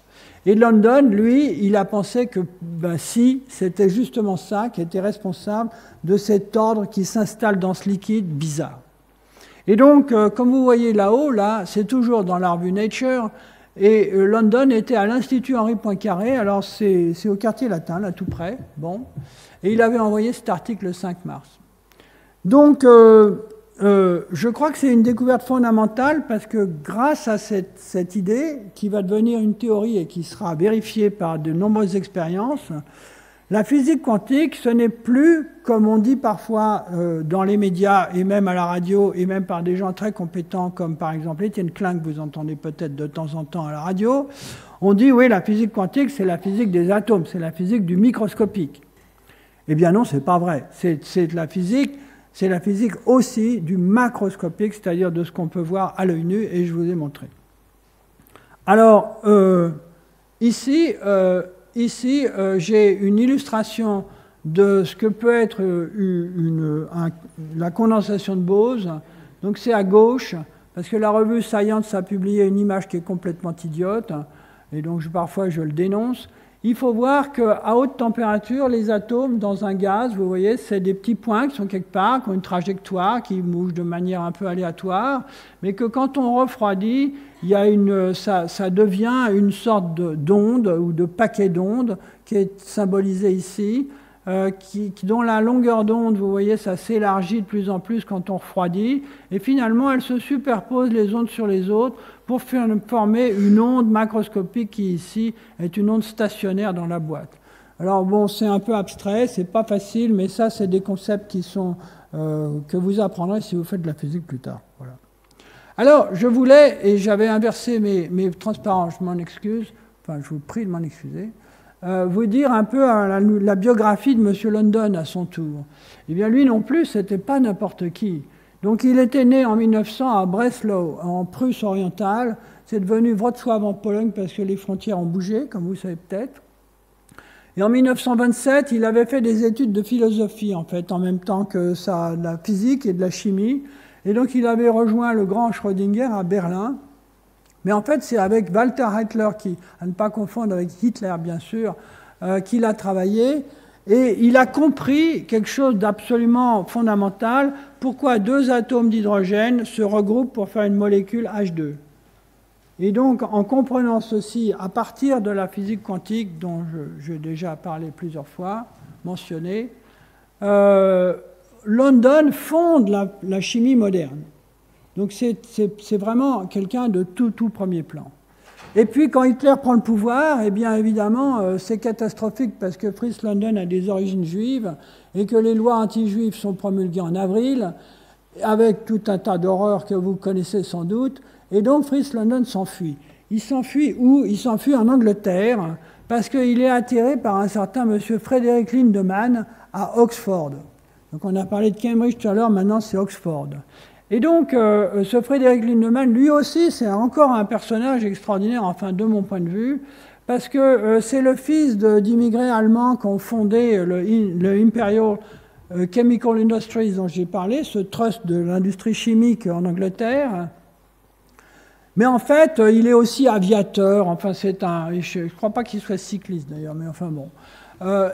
Et London, lui, il a pensé que si, c'était justement ça qui était responsable de cet ordre qui s'installe dans ce liquide bizarre. Et donc, comme vous voyez là-haut, là, c'est toujours dans la revue Nature, et London était à l'Institut Henri Poincaré, alors c'est au quartier latin, là, tout près, bon, et il avait envoyé cet article le 5 mars. Donc, je crois que c'est une découverte fondamentale, parce que grâce à cette idée, qui va devenir une théorie et qui sera vérifiée par de nombreuses expériences, la physique quantique, ce n'est plus, comme on dit parfois dans les médias et même à la radio et même par des gens très compétents comme par exemple Étienne Klein, que vous entendez peut-être de temps en temps à la radio, on dit oui, la physique quantique, c'est la physique des atomes, c'est la physique du microscopique. Eh bien non, c'est pas vrai. C'est la physique aussi du macroscopique, c'est-à-dire de ce qu'on peut voir à l'œil nu, et je vous ai montré. Alors, ici, j'ai une illustration de ce que peut être la condensation de Bose. Donc c'est à gauche, parce que la revue Science a publié une image qui est complètement idiote, et donc parfois je le dénonce. Il faut voir qu'à haute température, les atomes dans un gaz, vous voyez, c'est des petits points qui sont quelque part, qui ont une trajectoire, qui bougent de manière un peu aléatoire, mais que quand on refroidit, ça devient une sorte d'onde ou de paquet d'ondes qui est symbolisé ici, dont la longueur d'onde, vous voyez, ça s'élargit de plus en plus quand on refroidit, et finalement, elles se superposent les ondes sur les autres pour former une onde macroscopique qui, ici, est une onde stationnaire dans la boîte. Alors bon, c'est un peu abstrait, c'est pas facile, mais ça, c'est des concepts qui sont, que vous apprendrez si vous faites de la physique plus tard. Voilà. Alors, je voulais, et j'avais inversé mes transparents, je m'en excuse, enfin, je vous prie de m'en excuser, vous dire un peu la biographie de M. London à son tour. Eh bien, lui non plus, c'était pas n'importe qui. Donc, il était né en 1900 à Breslau, en Prusse orientale. C'est devenu Wrocław en Pologne parce que les frontières ont bougé, comme vous savez peut-être. Et en 1927, il avait fait des études de philosophie, en fait, en même temps que de la physique et de la chimie. Et donc, il avait rejoint le grand Schrödinger à Berlin. Mais en fait, c'est avec Walter Heitler, à ne pas confondre avec Hitler, bien sûr, qu'il a travaillé. Et il a compris quelque chose d'absolument fondamental, pourquoi 2 atomes d'hydrogène se regroupent pour faire une molécule H2. Et donc, en comprenant ceci, à partir de la physique quantique, dont j'ai déjà parlé plusieurs fois, mentionné, London fonde la chimie moderne. Donc c'est vraiment quelqu'un de tout premier plan. Et puis quand Hitler prend le pouvoir, eh bien évidemment c'est catastrophique parce que Fritz London a des origines juives et que les lois anti-juives sont promulguées en avril, avec tout un tas d'horreurs que vous connaissez sans doute, et donc Fritz London s'enfuit. Il s'enfuit où? Il s'enfuit en Angleterre parce qu'il est attiré par un certain monsieur Frédéric Lindemann à Oxford. Donc on a parlé de Cambridge tout à l'heure, maintenant c'est Oxford. Et donc ce Frédéric Lindemann, lui aussi, c'est encore un personnage extraordinaire, enfin de mon point de vue, parce que c'est le fils d'immigrés allemands qui ont fondé le Imperial Chemical Industries dont j'ai parlé, ce trust de l'industrie chimique en Angleterre. Mais en fait, il est aussi aviateur, enfin je ne crois pas qu'il soit cycliste d'ailleurs, mais enfin bon.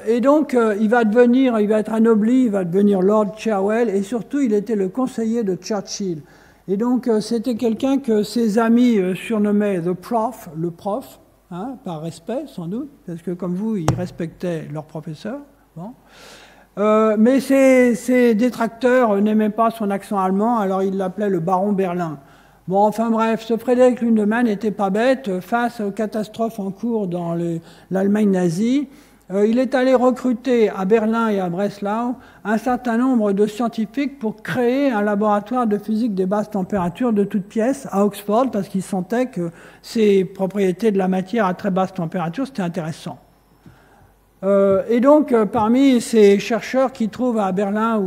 Et donc, il va être anobli, il va devenir Lord Cherwell, et surtout, il était le conseiller de Churchill. Et donc, c'était quelqu'un que ses amis surnommaient the prof, le prof, hein, par respect, sans doute, parce que comme vous, ils respectaient leur professeur. Bon. Mais ses détracteurs n'aimaient pas son accent allemand, alors ils l'appelaient le baron Berlin. Bon, enfin bref, ce Frédéric Lindemann n'était pas bête face aux catastrophes en cours dans l'Allemagne nazie. Il est allé recruter à Berlin et à Breslau un certain nombre de scientifiques pour créer un laboratoire de physique des basses températures de toutes pièces à Oxford, parce qu'il sentait que ces propriétés de la matière à très basse température, c'était intéressant. Et donc, parmi ces chercheurs qui trouvent à Berlin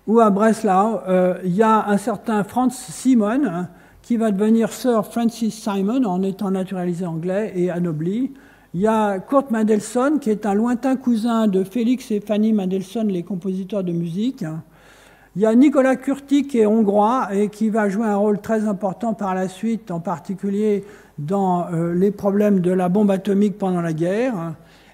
ou à Breslau, il y a un certain Franz Simon, qui va devenir Sir Francis Simon en étant naturalisé anglais et anobli. Il y a Kurt Mendelssohn, qui est un lointain cousin de Félix et Fanny Mendelssohn, les compositeurs de musique. Il y a Nicolas Kurti, qui est hongrois et qui va jouer un rôle très important par la suite, en particulier dans les problèmes de la bombe atomique pendant la guerre.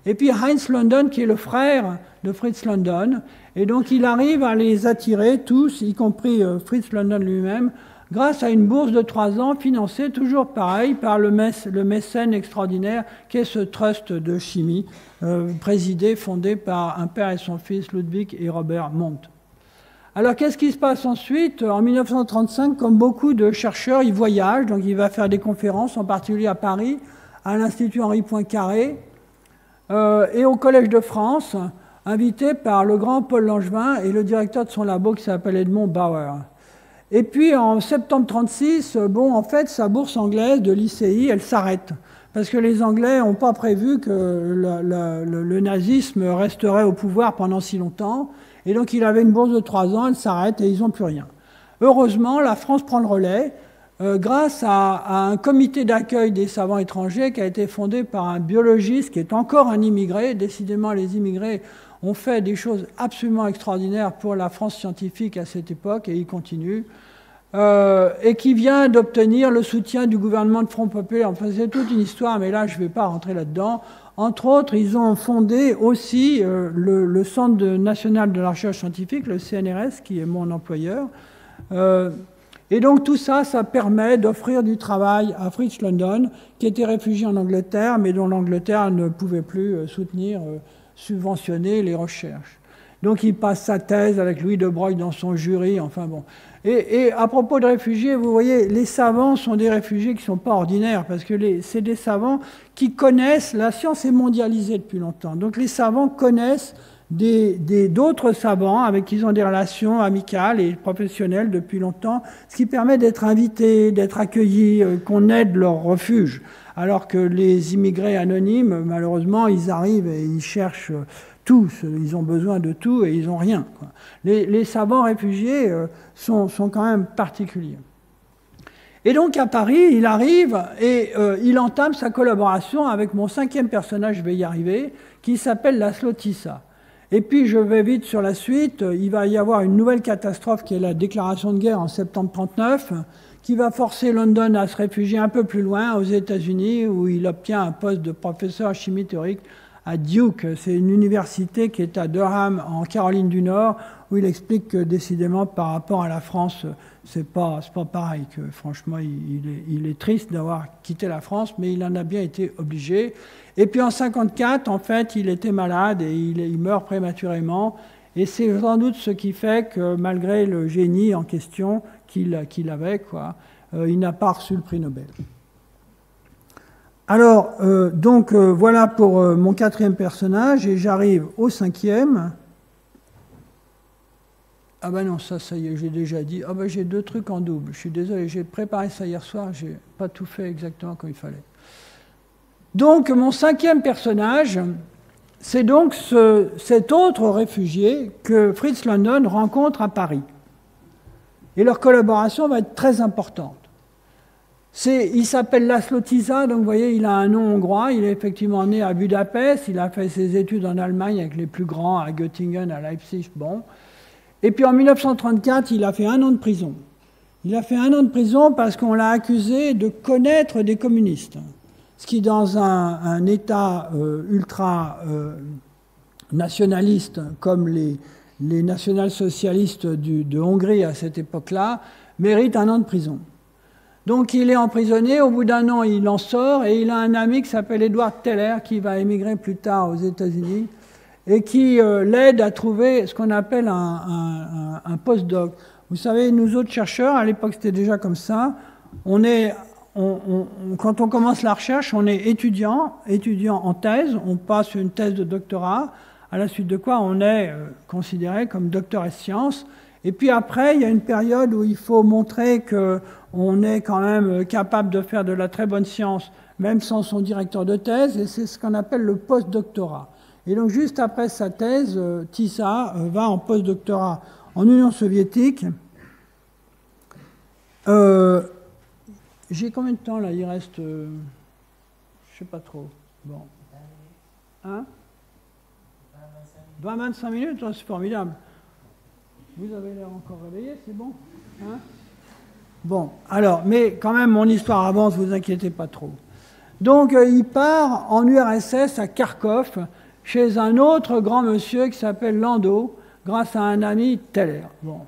Et puis Heinz London, qui est le frère de Fritz London. Et donc il arrive à les attirer tous, y compris Fritz London lui-même, grâce à une bourse de 3 ans financée, toujours pareil, par le mécène extraordinaire qu'est ce trust de chimie, fondé par un père et son fils, Ludwig et Robert Mondt. Alors qu'est-ce qui se passe ensuite? En 1935, comme beaucoup de chercheurs, il voyage, donc il va faire des conférences, en particulier à Paris, à l'Institut Henri Poincaré, et au Collège de France, invité par le grand Paul Langevin et le directeur de son labo qui s'appelle Edmond Bauer. Et puis en septembre 1936, en fait, sa bourse anglaise de l'ICI, elle s'arrête. Parce que les Anglais n'ont pas prévu que le nazisme resterait au pouvoir pendant si longtemps. Et donc il avait une bourse de 3 ans, elle s'arrête et ils n'ont plus rien. Heureusement, la France prend le relais grâce à un comité d'accueil des savants étrangers qui a été fondé par un biologiste qui est encore un immigré. Décidément, les immigrés ont fait des choses absolument extraordinaires pour la France scientifique à cette époque, et ils continuent, et qui vient d'obtenir le soutien du gouvernement de Front Populaire. Enfin, c'est toute une histoire, mais là, je ne vais pas rentrer là-dedans. Entre autres, ils ont fondé aussi le Centre national de la recherche scientifique, le CNRS, qui est mon employeur. Et donc tout ça, ça permet d'offrir du travail à Fritz London, qui était réfugié en Angleterre, mais dont l'Angleterre ne pouvait plus subventionner les recherches. Donc il passe sa thèse avec Louis de Broglie dans son jury, enfin bon. Et à propos de réfugiés, vous voyez, les savants sont des réfugiés qui ne sont pas ordinaires, parce que c'est des savants qui connaissent, la science est mondialisée depuis longtemps, donc les savants connaissent d'autres savants avec qui ils ont des relations amicales et professionnelles depuis longtemps, ce qui permet d'être invités, d'être accueillis, qu'on aide leur refuge. Alors que les immigrés anonymes, malheureusement, ils arrivent et ils cherchent tout, ils ont besoin de tout et ils n'ont rien, quoi. Les savants réfugiés sont quand même particuliers. Et donc à Paris, il arrive et il entame sa collaboration avec mon 5e personnage, je vais y arriver, qui s'appelle Laszlo Tisza. Et puis je vais vite sur la suite, il va y avoir une nouvelle catastrophe qui est la déclaration de guerre en septembre 1939, qui va forcer London à se réfugier un peu plus loin aux États-Unis, où il obtient un poste de professeur en chimie théorique à Duke. C'est une université qui est à Durham, en Caroline du Nord, où il explique que décidément, par rapport à la France, c'est pas pareil, que franchement, il est triste d'avoir quitté la France, mais il en a bien été obligé. Et puis en 1954, en fait, il était malade et il meurt prématurément. Et c'est sans doute ce qui fait que, malgré le génie en question qu'il avait, il n'a pas reçu le prix Nobel. Alors, voilà pour mon 4e personnage, et j'arrive au 5e. Ah ben non, ça y est, j'ai déjà dit. Ah ben j'ai 2 trucs en double. Je suis désolé, j'ai préparé ça hier soir, j'ai pas tout fait exactement comme il fallait. Donc, mon 5e personnage, c'est donc cet autre réfugié que Fritz London rencontre à Paris. Et leur collaboration va être très importante. Il s'appelle Laszlo Tisza, donc vous voyez, il a un nom hongrois, il est effectivement né à Budapest, il a fait ses études en Allemagne avec les plus grands, à Göttingen, à Leipzig, bon. Et puis en 1934, il a fait 1 an de prison. Il a fait 1 an de prison parce qu'on l'a accusé de connaître des communistes. Ce qui, dans un État ultra-nationaliste, comme les national-socialistes de Hongrie à cette époque-là, mérite 1 an de prison. Donc il est emprisonné, au bout d'1 an il en sort et il a un ami qui s'appelle Edward Teller qui va émigrer plus tard aux États-Unis et qui l'aide à trouver ce qu'on appelle un postdoc. Vous savez, nous autres chercheurs, à l'époque c'était déjà comme ça, quand on commence la recherche, on est étudiant en thèse, on passe une thèse de doctorat, à la suite de quoi on est considéré comme docteur ès sciences. Et puis après, il y a une période où il faut montrer qu'on est quand même capable de faire de la très bonne science, même sans son directeur de thèse, et c'est ce qu'on appelle le post-doctorat. Et donc juste après sa thèse, Tisza va en post-doctorat en Union soviétique. J'ai combien de temps là? Il reste... je sais pas trop. Bon. Hein? 20-25 minutes, c'est formidable. Vous avez l'air encore réveillé, c'est bon, hein? Bon, alors, mais quand même, mon histoire avance, vous inquiétez pas trop. Donc, il part en URSS à Kharkov, chez un autre grand monsieur qui s'appelle Landau, grâce à un ami Teller. Bon.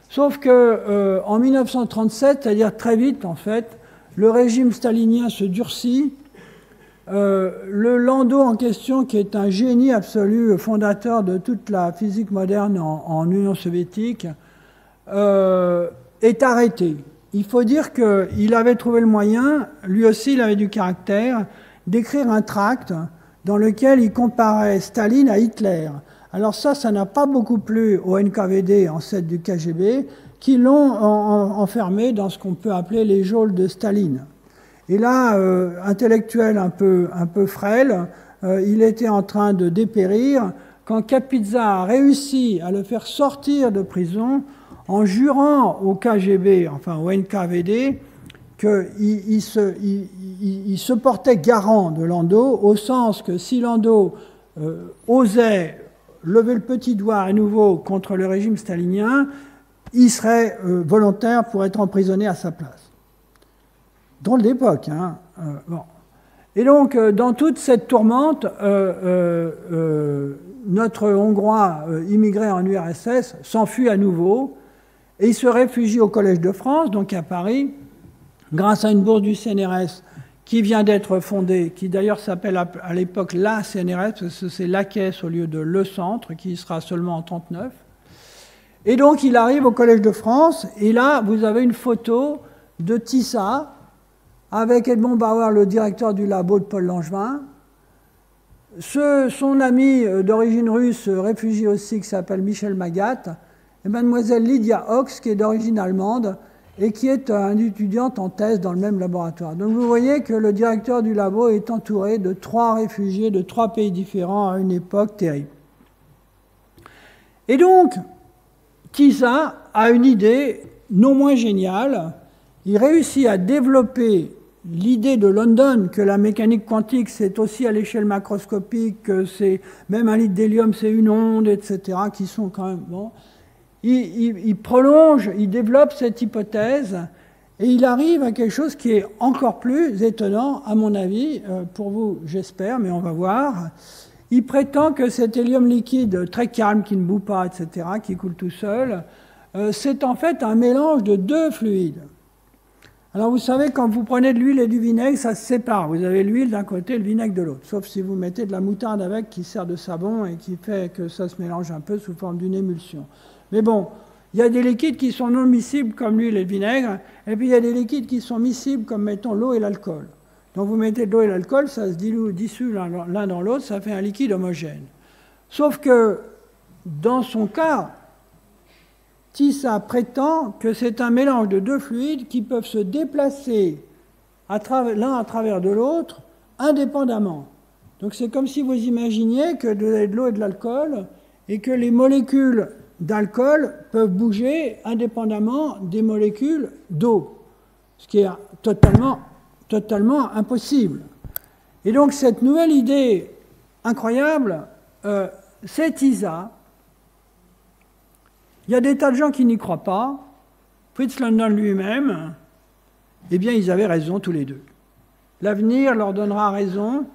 Sauf que en 1937, c'est-à-dire très vite en fait, le régime stalinien se durcit. Le Landau en question, qui est un génie absolu, fondateur de toute la physique moderne en Union soviétique, est arrêté. Il faut dire qu'il avait trouvé le moyen, lui aussi il avait du caractère, d'écrire un tract dans lequel il comparait Staline à Hitler. Alors ça n'a pas beaucoup plu au NKVD, ancêtre du KGB, qui l'ont enfermé dans ce qu'on peut appeler les geôles de Staline. Et là, intellectuel un peu frêle, il était en train de dépérir quand Kapitsa a réussi à le faire sortir de prison en jurant au KGB, enfin au NKVD, qu'il se portait garant de Landau, au sens que si Landau osait lever le petit doigt à nouveau contre le régime stalinien, il serait volontaire pour être emprisonné à sa place. Drôle d'époque, hein. Bon. Et donc, dans toute cette tourmente, notre Hongrois immigré en URSS s'enfuit à nouveau et il se réfugie au Collège de France, donc à Paris, grâce à une bourse du CNRS qui vient d'être fondée, qui d'ailleurs s'appelle à l'époque la CNRS, parce que c'est la caisse au lieu de le centre, qui sera seulement en 1939. Et donc, il arrive au Collège de France, et là, vous avez une photo de Tisza, avec Edmond Bauer, le directeur du labo de Paul Langevin. Son ami d'origine russe, réfugié aussi, qui s'appelle Michel Magat, et mademoiselle Lydia Ox, qui est d'origine allemande, et qui est une étudiante en thèse dans le même laboratoire. Donc vous voyez que le directeur du labo est entouré de 3 réfugiés de 3 pays différents à une époque terrible. Et donc, Tisza a une idée non moins géniale. Il réussit à développer l'idée de London que la mécanique quantique, c'est aussi à l'échelle macroscopique, que c'est même un litre d'hélium, c'est une onde, etc., qui sont quand même... Bon. Il prolonge, il développe cette hypothèse, et il arrive à quelque chose qui est encore plus étonnant, à mon avis, pour vous, j'espère, mais on va voir. Il prétend que cet hélium liquide très calme, qui ne bout pas, etc., qui coule tout seul, c'est en fait un mélange de 2 fluides. Alors vous savez, quand vous prenez de l'huile et du vinaigre, ça se sépare. Vous avez l'huile d'un côté et le vinaigre de l'autre. Sauf si vous mettez de la moutarde avec, qui sert de savon et qui fait que ça se mélange un peu sous forme d'une émulsion. Mais bon, il y a des liquides qui sont non miscibles comme l'huile et le vinaigre, et puis il y a des liquides qui sont miscibles comme, mettons, l'eau et l'alcool. Donc vous mettez de l'eau et l'alcool, ça se dissout l'un dans l'autre, ça fait un liquide homogène. Sauf que, dans son cas, Tisza prétend que c'est un mélange de 2 fluides qui peuvent se déplacer l'un à travers de l'autre indépendamment. Donc c'est comme si vous imaginiez que de l'eau et de l'alcool, et que les molécules d'alcool peuvent bouger indépendamment des molécules d'eau, ce qui est totalement impossible. Et donc cette nouvelle idée incroyable, c'est TISA. Il y a des tas de gens qui n'y croient pas. Fritz London lui-même, eh bien ils avaient raison tous les deux. L'avenir leur donnera raison.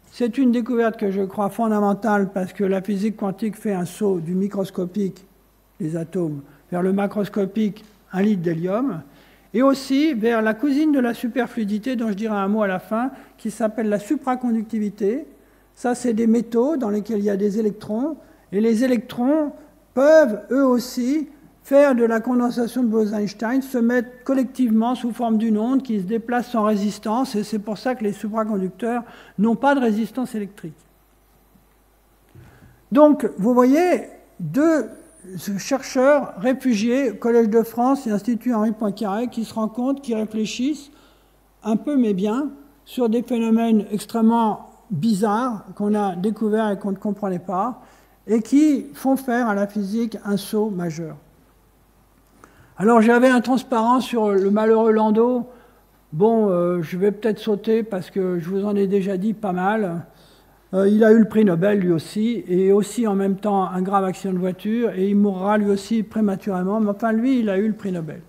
C'est une découverte que je crois fondamentale parce que la physique quantique fait un saut du microscopique, les atomes, vers le macroscopique, 1 litre d'hélium, et aussi vers la cousine de la superfluidité dont je dirai un mot à la fin, qui s'appelle la supraconductivité. Ça, c'est des métaux dans lesquels il y a des électrons, et les électrons peuvent, eux aussi, faire de la condensation de Bose-Einstein, se mettre collectivement sous forme d'une onde qui se déplace sans résistance, et c'est pour ça que les supraconducteurs n'ont pas de résistance électrique. Donc, vous voyez, deux chercheurs réfugiés, Collège de France et Institut Henri Poincaré, qui se rencontrent, qui réfléchissent, un peu mais bien, sur des phénomènes extrêmement bizarres qu'on a découverts et qu'on ne comprenait pas, et qui font faire à la physique un saut majeur. Alors j'avais un transparent sur le malheureux Landau. Bon, je vais peut-être sauter parce que je vous en ai déjà dit pas mal. Il a eu le prix Nobel lui aussi, et aussi en même temps un grave accident de voiture, et il mourra lui aussi prématurément, mais enfin lui, il a eu le prix Nobel.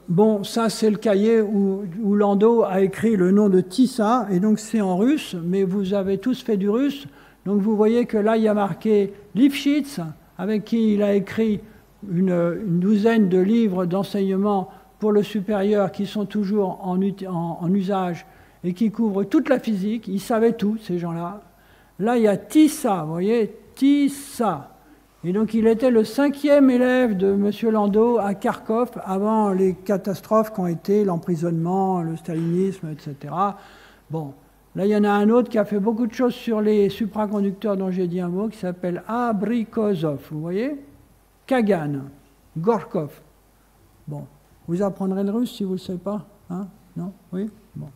Bon, ça c'est le cahier où Landau a écrit le nom de TISA, et donc c'est en russe, mais vous avez tous fait du russe, donc vous voyez que là il y a marqué Lifshitz, avec qui il a écrit une douzaine de livres d'enseignement pour le supérieur qui sont toujours en usage et qui couvrent toute la physique. Ils savaient tout, ces gens-là. Là, il y a TISA, vous voyez, TISA. Et donc, il était le 5e élève de M. Landau à Kharkov avant les catastrophes qu'ont été l'emprisonnement, le stalinisme, etc. Bon. Là, il y en a un autre qui a fait beaucoup de choses sur les supraconducteurs dont j'ai dit un mot, qui s'appelle Abrikozov, vous voyez, Kagan, Gorkov. Bon, vous apprendrez le russe si vous ne le savez pas, hein? Non? Oui? Bon,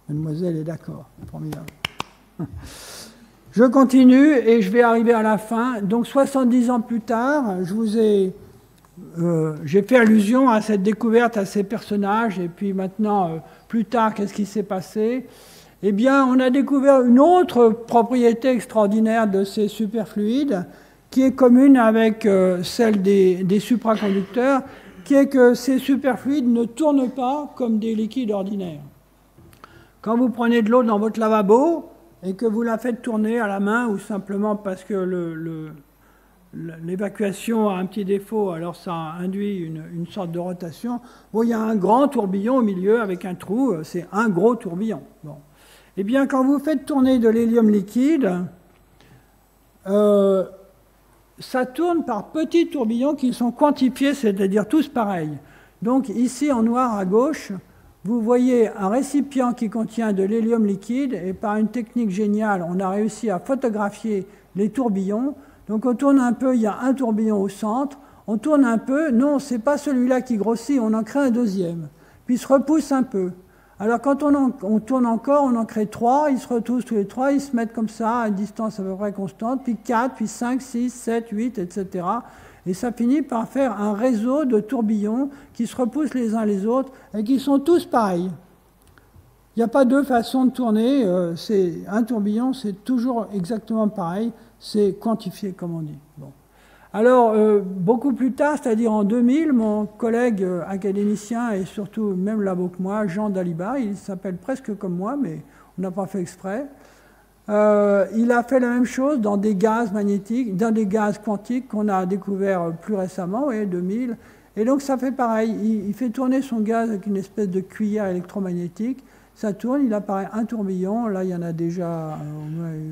mademoiselle est d'accord, formidable. Je continue et je vais arriver à la fin. Donc 70 ans plus tard, j'ai fait allusion à cette découverte, à ces personnages, et puis maintenant, plus tard, qu'est-ce qui s'est passé? Eh bien, on a découvert une autre propriété extraordinaire de ces superfluides, qui est commune avec celle des supraconducteurs, qui est que ces superfluides ne tournent pas comme des liquides ordinaires. Quand vous prenez de l'eau dans votre lavabo et que vous la faites tourner à la main ou simplement parce que l'évacuation a un petit défaut, alors ça induit une sorte de rotation, bon, il y a un grand tourbillon au milieu avec un trou, c'est un gros tourbillon. Bon. Eh bien, quand vous faites tourner de l'hélium liquide, ça tourne par petits tourbillons qui sont quantifiés, c'est-à-dire tous pareils. Donc ici, en noir à gauche, vous voyez un récipient qui contient de l'hélium liquide, et par une technique géniale, on a réussi à photographier les tourbillons. Donc on tourne un peu, il y a un tourbillon au centre, on tourne un peu, non, c'est pas celui-là qui grossit, on en crée un deuxième, puis il se repousse un peu. Alors quand on tourne encore, on en crée 3, ils se retouchent tous les 3, ils se mettent comme ça à une distance à peu près constante, puis 4, puis 5, 6, 7, 8, etc. Et ça finit par faire un réseau de tourbillons qui se repoussent les uns les autres et qui sont tous pareils. Il n'y a pas deux façons de tourner, un tourbillon, c'est toujours exactement pareil, c'est quantifié comme on dit. Bon. Alors, beaucoup plus tard, c'est-à-dire en 2000, mon collègue académicien et surtout même labo que moi, Jean Daliba, il s'appelle presque comme moi, mais on n'a pas fait exprès, il a fait la même chose dans des gaz magnétiques, dans des gaz quantiques qu'on a découvert plus récemment, vous voyez, 2000. Et donc ça fait pareil, il fait tourner son gaz avec une espèce de cuillère électromagnétique, ça tourne, il apparaît un tourbillon, là il y en a déjà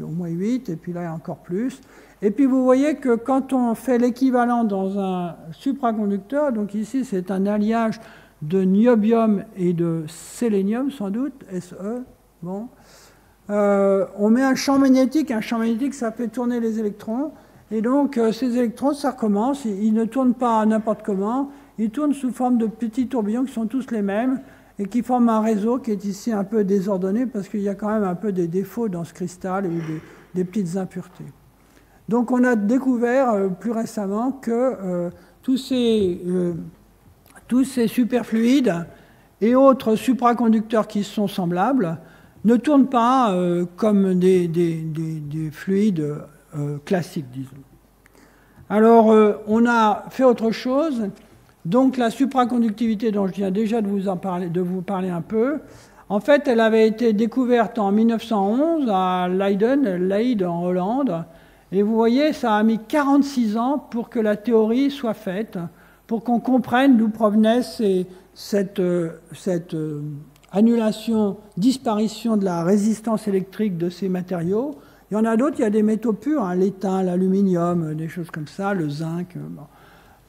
au moins 8, et puis là il y a encore plus. Et puis vous voyez que quand on fait l'équivalent dans un supraconducteur, donc ici c'est un alliage de niobium et de sélénium sans doute, SE, bon, on met un champ magnétique ça fait tourner les électrons, et donc ces électrons ça recommence, ils ne tournent pas n'importe comment, ils tournent sous forme de petits tourbillons qui sont tous les mêmes, et qui forment un réseau qui est ici un peu désordonné parce qu'il y a quand même un peu des défauts dans ce cristal et des petites impuretés. Donc on a découvert plus récemment que tous ces superfluides et autres supraconducteurs qui sont semblables ne tournent pas comme des fluides classiques, disons. Alors, on a fait autre chose. Donc, la supraconductivité dont je viens déjà de vous parler un peu, en fait, elle avait été découverte en 1911 à Leiden en Hollande. Et vous voyez, ça a mis 46 ans pour que la théorie soit faite, pour qu'on comprenne d'où provenait cette annulation, disparition de la résistance électrique de ces matériaux. Il y en a d'autres, il y a des métaux purs, hein, l'étain, l'aluminium, des choses comme ça, le zinc,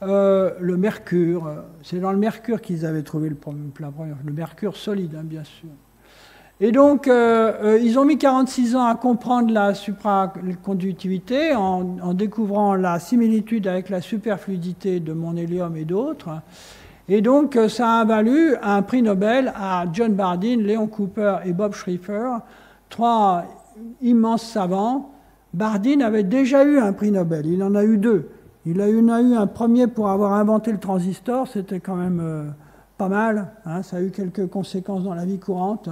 le mercure. C'est dans le mercure qu'ils avaient trouvé le mercure solide, hein, bien sûr. Et donc, ils ont mis 46 ans à comprendre la supraconductivité en découvrant la similitude avec la superfluidité de mon hélium et d'autres. Et donc, ça a valu un prix Nobel à John Bardeen, Léon Cooper et Bob Schrieffer, 3 immenses savants. Bardeen avait déjà eu un prix Nobel, il en a eu 2. Il en a eu un premier pour avoir inventé le transistor, c'était quand même pas mal, hein, ça a eu quelques conséquences dans la vie courante.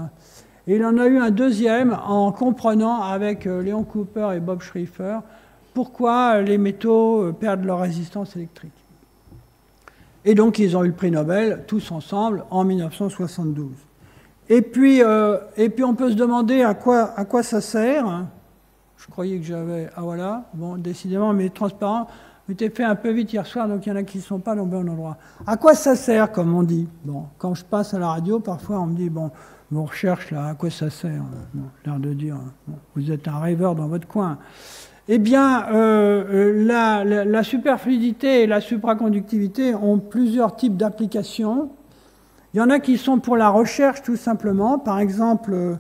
Et il en a eu un deuxième en comprenant avec Léon Cooper et Bob Schrieffer pourquoi les métaux perdent leur résistance électrique. Et donc ils ont eu le prix Nobel tous ensemble en 1972. Et puis on peut se demander à quoi ça sert. Je croyais que j'avais... Ah voilà, bon, décidément, mes transparents m'étaient fait un peu vite hier soir, donc il y en a qui ne sont pas dans le bon endroit. À quoi ça sert, comme on dit? Bon, quand je passe à la radio, parfois on me dit, bon, vos recherches, là, à quoi ça sert? Bon, l'air de dire, bon, vous êtes un rêveur dans votre coin. Eh bien, la superfluidité et la supraconductivité ont plusieurs types d'applications. Il y en a qui sont pour la recherche, tout simplement. Par exemple,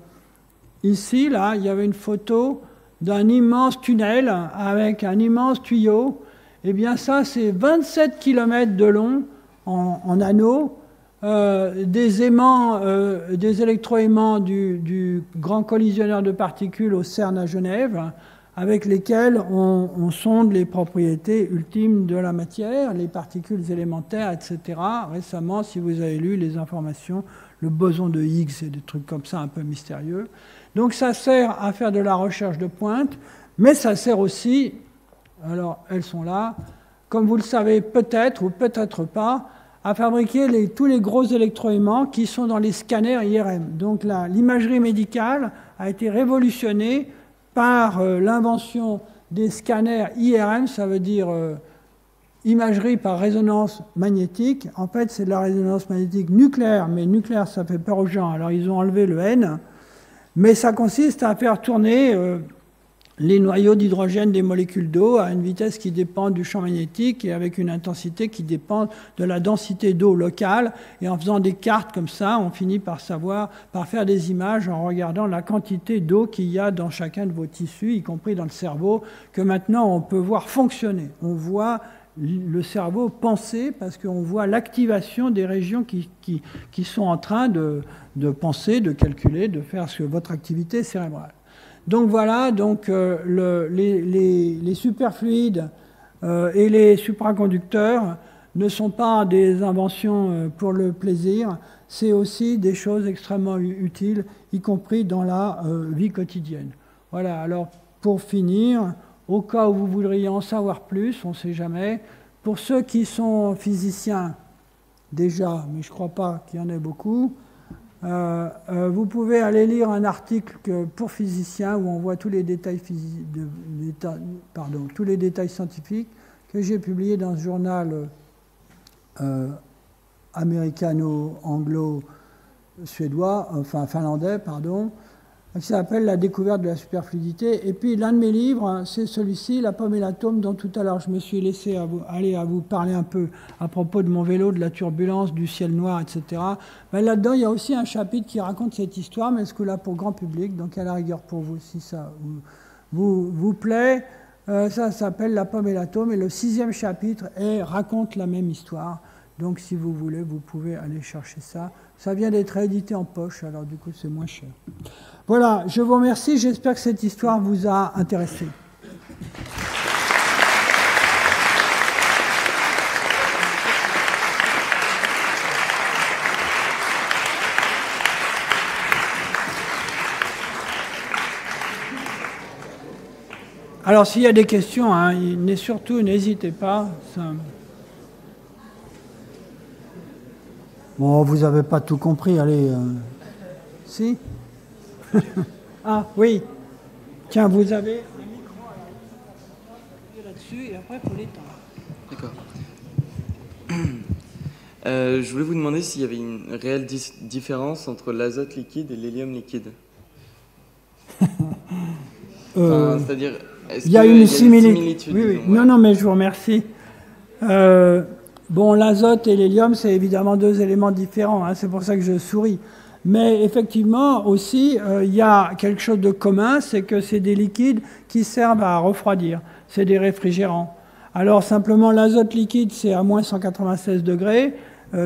ici, là, il y avait une photo d'un immense tunnel avec un immense tuyau. Eh bien, ça, c'est 27 km de long en anneaux, des aimants, des électroaimants du grand collisionneur de particules au CERN à Genève, avec lesquels on sonde les propriétés ultimes de la matière, les particules élémentaires, etc. Récemment, si vous avez lu les informations, le boson de Higgs et des trucs comme ça un peu mystérieux. Donc ça sert à faire de la recherche de pointe, mais ça sert aussi, alors elles sont là, comme vous le savez peut-être ou peut-être pas, à fabriquer tous les gros électroaimants qui sont dans les scanners IRM. Donc l'imagerie médicale a été révolutionnée par l'invention des scanners IRM, ça veut dire imagerie par résonance magnétique. En fait, c'est de la résonance magnétique nucléaire, mais nucléaire, ça fait peur aux gens, alors ils ont enlevé le N. Mais ça consiste à faire tourner les noyaux d'hydrogène des molécules d'eau à une vitesse qui dépend du champ magnétique et avec une intensité qui dépend de la densité d'eau locale. Et en faisant des cartes comme ça, on finit par faire des images en regardant la quantité d'eau qu'il y a dans chacun de vos tissus, y compris dans le cerveau, que maintenant on peut voir fonctionner. On voit le cerveau penser parce qu'on voit l'activation des régions qui sont en train de penser, de calculer, de faire votre activité cérébrale. Donc voilà, donc, les superfluides et les supraconducteurs ne sont pas des inventions pour le plaisir, c'est aussi des choses extrêmement utiles, y compris dans la vie quotidienne. Voilà, alors pour finir, au cas où vous voudriez en savoir plus, on ne sait jamais, pour ceux qui sont physiciens déjà, mais je ne crois pas qu'il y en ait beaucoup, vous pouvez aller lire un article pour physiciens où on voit tous les détails, tous les détails scientifiques que j'ai publié dans ce journal américano-anglo-suédois, enfin finlandais, pardon, qui s'appelle La découverte de la superfluidité. Et puis l'un de mes livres, c'est celui-ci, La pomme et l'atome, dont tout à l'heure je me suis laissé aller à vous parler un peu à propos de mon vélo, de la turbulence, du ciel noir, etc. Ben, là-dedans, il y a aussi un chapitre qui raconte cette histoire, mais ce que là pour grand public, donc à la rigueur pour vous, si ça vous plaît. Ça s'appelle La pomme et l'atome, et le 6e chapitre raconte la même histoire. Donc si vous voulez, vous pouvez aller chercher ça. Ça vient d'être réédité en poche, alors du coup c'est moins cher. Voilà, je vous remercie, j'espère que cette histoire vous a intéressé. Alors s'il y a des questions, hein, surtout n'hésitez pas. Bon, vous n'avez pas tout compris, allez. Si. Ah, oui. Tiens, vous avez un micro, alors vous là-dessus, et après, il faut l'éteindre. D'accord. Je voulais vous demander s'il y avait une réelle différence entre l'azote liquide et l'hélium liquide. C'est-à-dire, est-ce il y a qu'il une y a similitude. Oui, oui. Disons, ouais. Non, mais je vous remercie. Bon, l'azote et l'hélium, c'est évidemment deux éléments différents, hein, c'est pour ça que je souris. Mais effectivement, aussi, il y a quelque chose de commun, c'est que c'est des liquides qui servent à refroidir. C'est des réfrigérants. Alors, simplement, l'azote liquide, c'est à moins 196 degrés,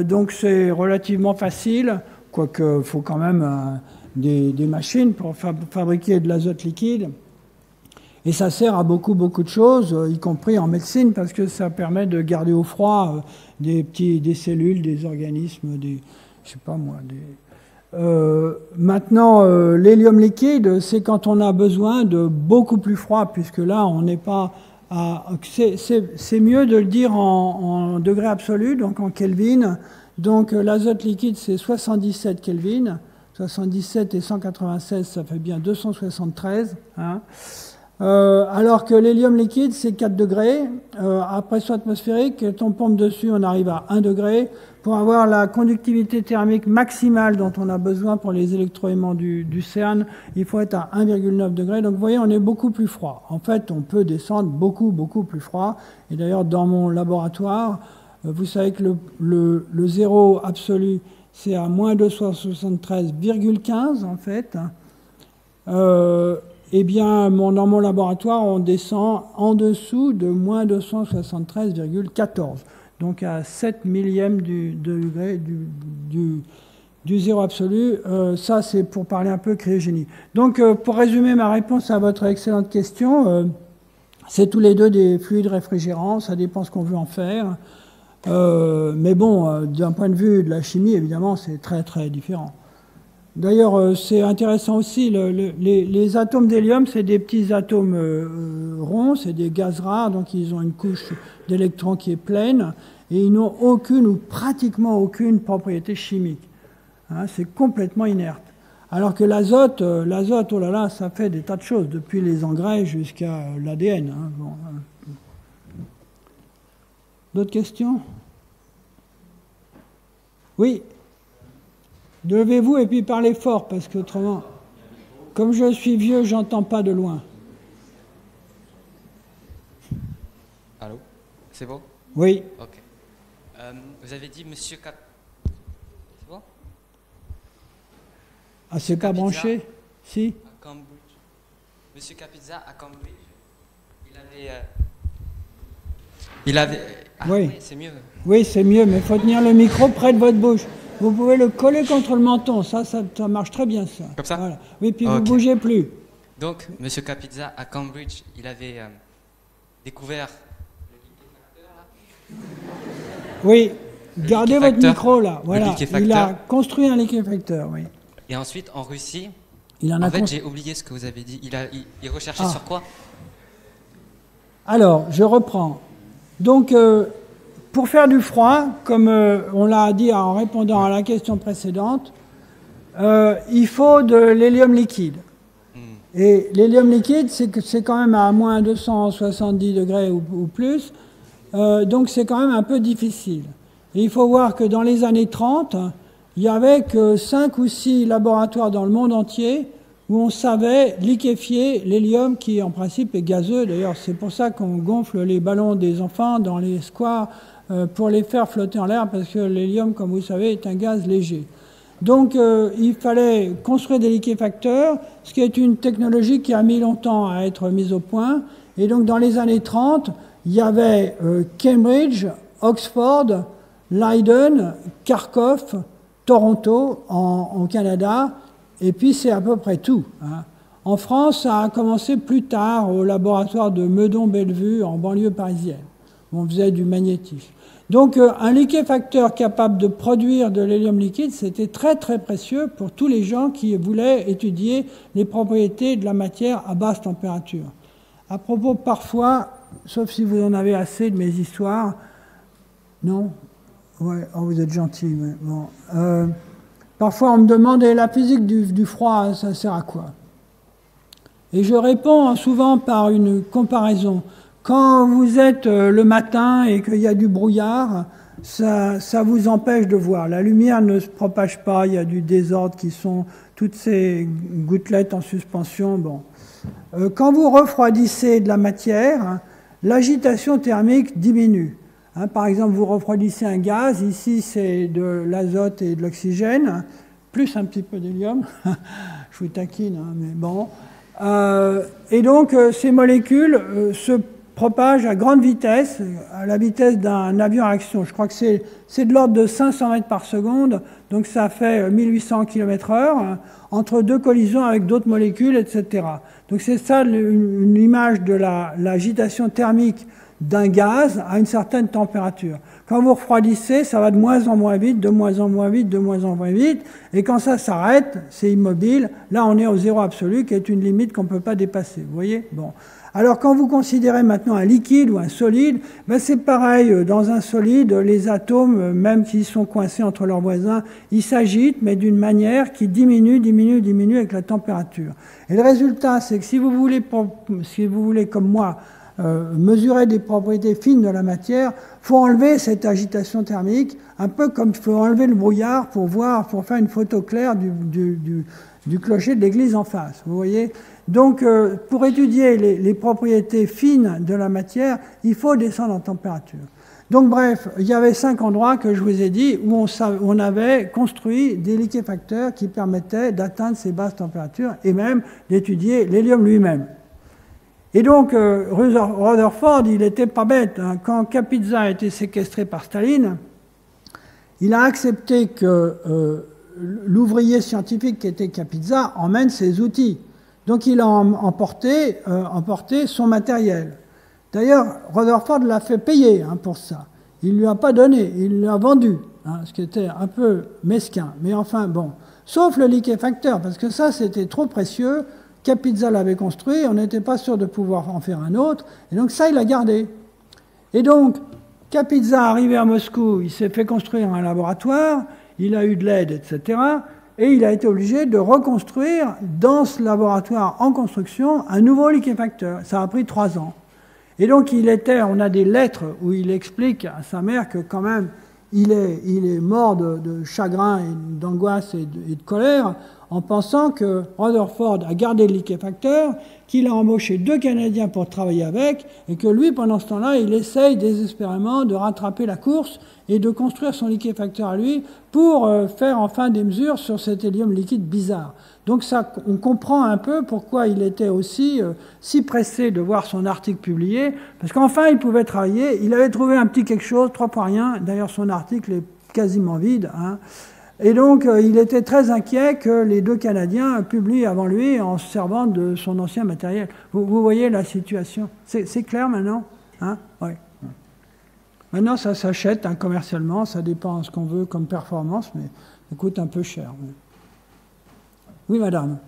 donc c'est relativement facile, quoique il faut quand même des machines pour fabriquer de l'azote liquide. Et ça sert à beaucoup de choses, y compris en médecine, parce que ça permet de garder au froid des cellules, des organismes, je sais pas moi. Maintenant, l'hélium liquide, c'est quand on a besoin de beaucoup plus froid, puisque là, on n'est pas à... C'est mieux de le dire en degrés absolus, donc en Kelvin. Donc l'azote liquide, c'est 77 Kelvin. 77 et 196, ça fait bien 273. Hein. Alors que l'hélium liquide, c'est 4 degrés. À pression atmosphérique, quand on pompe dessus, on arrive à 1 degré. Pour avoir la conductivité thermique maximale dont on a besoin pour les électroaimants du CERN, il faut être à 1,9 degré. Donc vous voyez, on est beaucoup plus froid. En fait, on peut descendre beaucoup plus froid. Et d'ailleurs, dans mon laboratoire, vous savez que le zéro absolu, c'est à moins 273,15 en fait. Eh bien, dans mon laboratoire, on descend en dessous de moins 273,14. Donc à 7 millièmes du degré du zéro absolu. Ça, c'est pour parler un peu cryogénie. Donc, pour résumer ma réponse à votre excellente question, c'est tous les deux des fluides réfrigérants. Ça dépend ce qu'on veut en faire. Mais bon, d'un point de vue de la chimie, évidemment, c'est très différent. D'ailleurs, c'est intéressant aussi, les atomes d'hélium, c'est des petits atomes ronds, c'est des gaz rares, donc ils ont une couche d'électrons qui est pleine, et ils n'ont aucune ou pratiquement aucune propriété chimique. Hein, c'est complètement inerte. Alors que l'azote, oh là là, ça fait des tas de choses, depuis les engrais jusqu'à l'ADN. Hein, bon. D'autres questions? Oui. Levez-vous et puis parlez fort, parce qu'autrement, comme je suis vieux, j'entends pas de loin. Allô? C'est bon? Oui. Ok. Vous avez dit Monsieur Cap... C'est bon? Ah, c'est pas branché? Si. À Cambridge. Monsieur Capizza à Cambridge, il avait... Ah, oui, c'est mieux. Oui, c'est mieux, mais il faut tenir le micro près de votre bouche. Vous pouvez le coller contre le menton, ça marche très bien, ça. Comme ça? Voilà. Oui, puis Okay. vous ne bougez plus. Donc, Monsieur Capizza à Cambridge, il avait découvert... Oui, gardez votre micro là. Voilà. Il a construit un liquéfacteur, oui. Et ensuite, en Russie, en fait, j'ai oublié ce que vous avez dit. Il recherchait sur quoi? Alors, je reprends. Donc, pour faire du froid, comme on l'a dit en répondant à la question précédente, il faut de l'hélium liquide. Et l'hélium liquide, c'est quand même à moins 270 degrés ou plus, donc c'est quand même un peu difficile. Et il faut voir que dans les années 30, il n'y avait que 5 ou 6 laboratoires dans le monde entier où on savait liquéfier l'hélium qui, en principe, est gazeux. D'ailleurs, c'est pour ça qu'on gonfle les ballons des enfants dans les squares pour les faire flotter en l'air, parce que l'hélium, comme vous savez, est un gaz léger. Donc, il fallait construire des liquéfacteurs, ce qui est une technologie qui a mis longtemps à être mise au point. Et donc, dans les années 30, il y avait Cambridge, Oxford, Leiden, Kharkov, Toronto au Canada, et puis c'est à peu près tout. Hein. En France, ça a commencé plus tard au laboratoire de Meudon-Bellevue en banlieue parisienne, où on faisait du magnétisme. Donc un liquéfacteur capable de produire de l'hélium liquide, c'était très très précieux pour tous les gens qui voulaient étudier les propriétés de la matière à basse température. À propos, parfois, sauf si vous en avez assez de mes histoires, non? Ouais, oh, vous êtes gentil. Ouais. Bon. Parfois, on me demande, et la physique du froid, ça sert à quoi? Et je réponds souvent par une comparaison. Quand vous êtes le matin et qu'il y a du brouillard, ça vous empêche de voir. La lumière ne se propage pas, il y a du désordre qui sont toutes ces gouttelettes en suspension. Bon. Quand vous refroidissez de la matière, l'agitation thermique diminue. Hein, par exemple, vous refroidissez un gaz, ici c'est de l'azote et de l'oxygène, plus un petit peu d'hélium. Je vous taquine, hein, mais bon. Et donc ces molécules se propage à grande vitesse, à la vitesse d'un avion à action. Je crois que c'est de l'ordre de 500 mètres par seconde, donc ça fait 1800 km/h, entre deux collisions avec d'autres molécules, etc. Donc c'est ça une image de l'agitation thermique d'un gaz à une certaine température. Quand vous refroidissez, ça va de moins en moins vite, de moins en moins vite, de moins en moins vite, et quand ça s'arrête, c'est immobile. Là, on est au zéro absolu, qui est une limite qu'on ne peut pas dépasser. Vous voyez? Bon. Alors quand vous considérez maintenant un liquide ou un solide, ben c'est pareil, dans un solide, les atomes, même s'ils sont coincés entre leurs voisins, ils s'agitent, mais d'une manière qui diminue avec la température. Et le résultat, c'est que si vous voulez comme moi, mesurer des propriétés fines de la matière, il faut enlever cette agitation thermique, un peu comme il faut enlever le brouillard pour faire une photo claire du clocher de l'église en face, vous voyez. Donc, pour étudier les propriétés fines de la matière, il faut descendre en température. Donc, bref, il y avait 5 endroits que je vous ai dit où on avait construit des liquéfacteurs qui permettaient d'atteindre ces basses températures et même d'étudier l'hélium lui-même. Et donc, Rutherford, il n'était pas bête. Hein. Quand Kapitsa a été séquestré par Staline, il a accepté que l'ouvrier scientifique qui était Kapitsa emmène ses outils. Donc il a emporté son matériel. D'ailleurs, Rutherford l'a fait payer pour ça. Il ne lui a pas donné, il l'a vendu, ce qui était un peu mesquin. Mais enfin, bon. Sauf le liquéfacteur, parce que ça, c'était trop précieux. Kapitsa l'avait construit, on n'était pas sûr de pouvoir en faire un autre. Et donc ça, il l'a gardé. Et donc, Kapitsa, arrivé à Moscou, il s'est fait construire un laboratoire, il a eu de l'aide, etc., et il a été obligé de reconstruire dans ce laboratoire en construction un nouveau liquéfacteur. Ça a pris 3 ans. Et donc on a des lettres où il explique à sa mère que quand même il est mort de chagrin et d'angoisse et de colère en pensant que Rutherford a gardé le liquéfacteur, qu'il a embauché 2 Canadiens pour travailler avec, et que lui, pendant ce temps-là, il essaye désespérément de rattraper la course et de construire son liquéfacteur à lui pour faire enfin des mesures sur cet hélium liquide bizarre. Donc ça, on comprend un peu pourquoi il était aussi si pressé de voir son article publié, parce qu'enfin il pouvait travailler, il avait trouvé un petit quelque chose, 3 fois rien, d'ailleurs son article est quasiment vide, hein. Et donc il était très inquiet que les 2 Canadiens publient avant lui en se servant de son ancien matériel. Vous voyez la situation, c'est clair maintenant, hein? Ouais. Maintenant, ça s'achète commercialement, ça dépend de ce qu'on veut comme performance, mais ça coûte un peu cher. Oui, madame.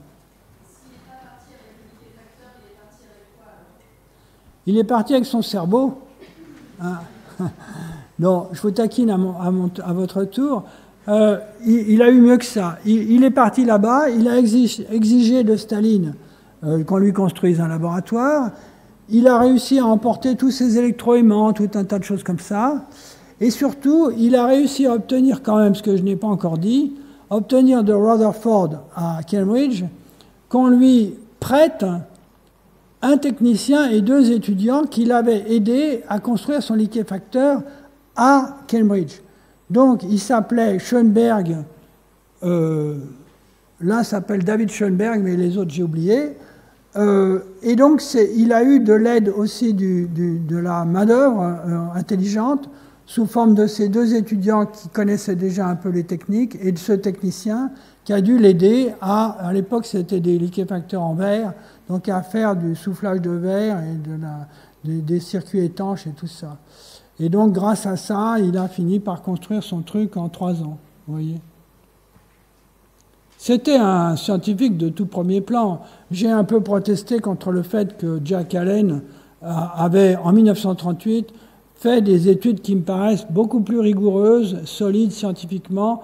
S'il n'est pas parti avec le liquéfacteur, il est parti avec quoi alors? Il est parti avec son cerveau. Hein. Non, je vous taquine à votre tour. Il a eu mieux que ça. Il est parti là-bas, il a exigé de Staline qu'on lui construise un laboratoire. Il a réussi à emporter tous ses électroaimants, tout un tas de choses comme ça. Et surtout, il a réussi à obtenir quand même, ce que je n'ai pas encore dit, obtenir de Rutherford à Cambridge qu'on lui prête un technicien et 2 étudiants qui l'avaient aidé à construire son liquéfacteur à Cambridge. Donc, il s'appelait Schoenberg, l'un s'appelle David Schoenberg, mais les autres j'ai oublié. Et donc, il a eu de l'aide aussi de la main-d'œuvre intelligente sous forme de ces deux étudiants qui connaissaient déjà un peu les techniques et de ce technicien qui a dû l'aider à l'époque c'était des liquéfacteurs en verre, donc à faire du soufflage de verre et des circuits étanches et tout ça. Et donc grâce à ça, il a fini par construire son truc en 3 ans, vous voyez. C'était un scientifique de tout premier plan. J'ai un peu protesté contre le fait que Jack Allen avait, en 1938, fait des études qui me paraissent beaucoup plus rigoureuses, solides scientifiquement,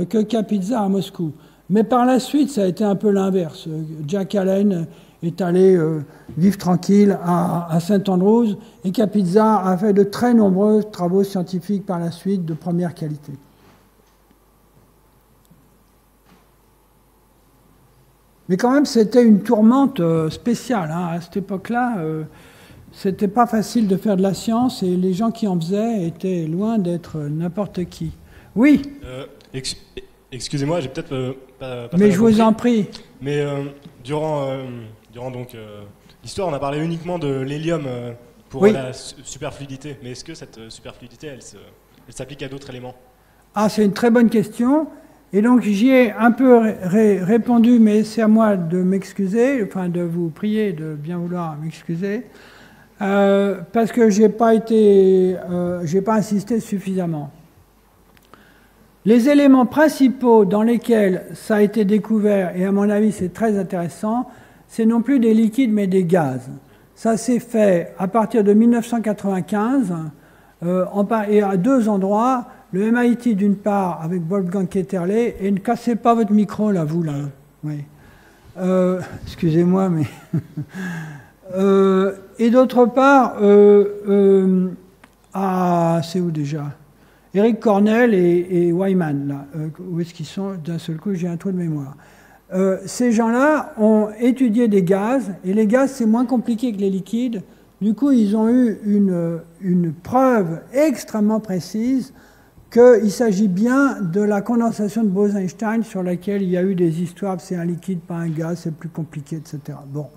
que Kapitsa à Moscou. Mais par la suite, ça a été un peu l'inverse. Jack Allen est allé vivre tranquille à St Andrews et Kapitsa a fait de très nombreux travaux scientifiques par la suite de première qualité. Mais quand même, c'était une tourmente spéciale. Hein. À cette époque-là, c'était pas facile de faire de la science et les gens qui en faisaient étaient loin d'être n'importe qui. Oui. Excusez-moi, j'ai peut-être pas mais je vous en prie. Mais durant donc l'histoire, on a parlé uniquement de l'hélium pour oui. la superfluidité. Mais est-ce que cette superfluidité, elle s'applique à d'autres éléments? Ah, c'est une très bonne question. Et donc j'y ai un peu répondu, mais c'est à moi de m'excuser, enfin de vous prier de bien vouloir m'excuser, parce que j'ai pas insisté suffisamment. Les éléments principaux dans lesquels ça a été découvert, et à mon avis c'est très intéressant, c'est non plus des liquides mais des gaz. Ça s'est fait à partir de 1995, et à 2 endroits. Le MIT d'une part avec Wolfgang Ketterle, et ne cassez pas votre micro là, vous là. Oui. Excusez-moi, mais et d'autre part, c'est où déjà? Eric Cornell et Wyman là. Où est-ce qu'ils sont? D'un seul coup, j'ai un trou de mémoire. Ces gens-là ont étudié des gaz, et les gaz c'est moins compliqué que les liquides. Du coup, ils ont eu une preuve extrêmement précise qu'il s'agit bien de la condensation de Bose-Einstein sur laquelle il y a eu des histoires, c'est un liquide, pas un gaz, c'est plus compliqué, etc. Bon.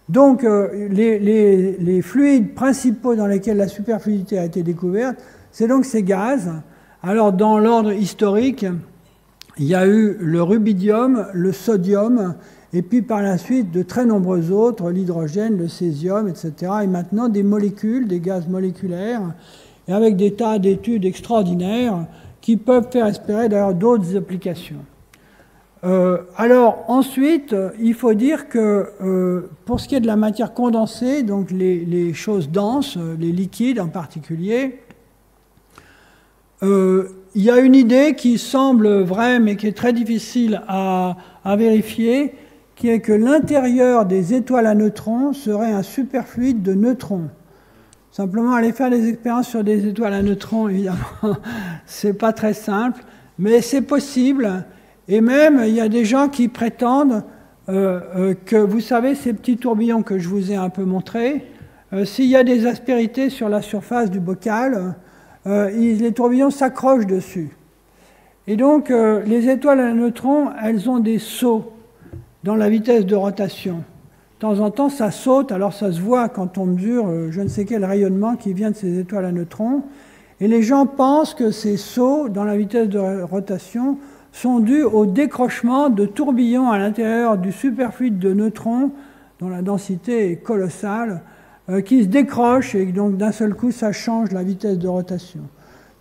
Donc, les fluides principaux dans lesquels la superfluidité a été découverte, c'est donc ces gaz. Alors, dans l'ordre historique, il y a eu le rubidium, le sodium, et puis par la suite de très nombreux autres, l'hydrogène, le césium, etc. Et maintenant, des molécules, des gaz moléculaires, et avec des tas d'études extraordinaires qui peuvent faire espérer d'ailleurs d'autres applications. Alors ensuite, il faut dire que pour ce qui est de la matière condensée, donc les choses denses, les liquides en particulier, il y a une idée qui semble vraie mais qui est très difficile à vérifier, qui est que l'intérieur des étoiles à neutrons serait un superfluide de neutrons. Simplement, aller faire des expériences sur des étoiles à neutrons, évidemment, c'est pas très simple, mais c'est possible. Et même, il y a des gens qui prétendent que, vous savez, ces petits tourbillons que je vous ai un peu montrés, s'il y a des aspérités sur la surface du bocal, les tourbillons s'accrochent dessus. Et donc, les étoiles à neutrons, elles ont des sauts dans la vitesse de rotation. De temps en temps, ça saute, alors ça se voit quand on mesure je ne sais quel rayonnement qui vient de ces étoiles à neutrons. Et les gens pensent que ces sauts dans la vitesse de rotation sont dus au décrochement de tourbillons à l'intérieur du superfluide de neutrons, dont la densité est colossale, qui se décrochent et donc d'un seul coup, ça change la vitesse de rotation.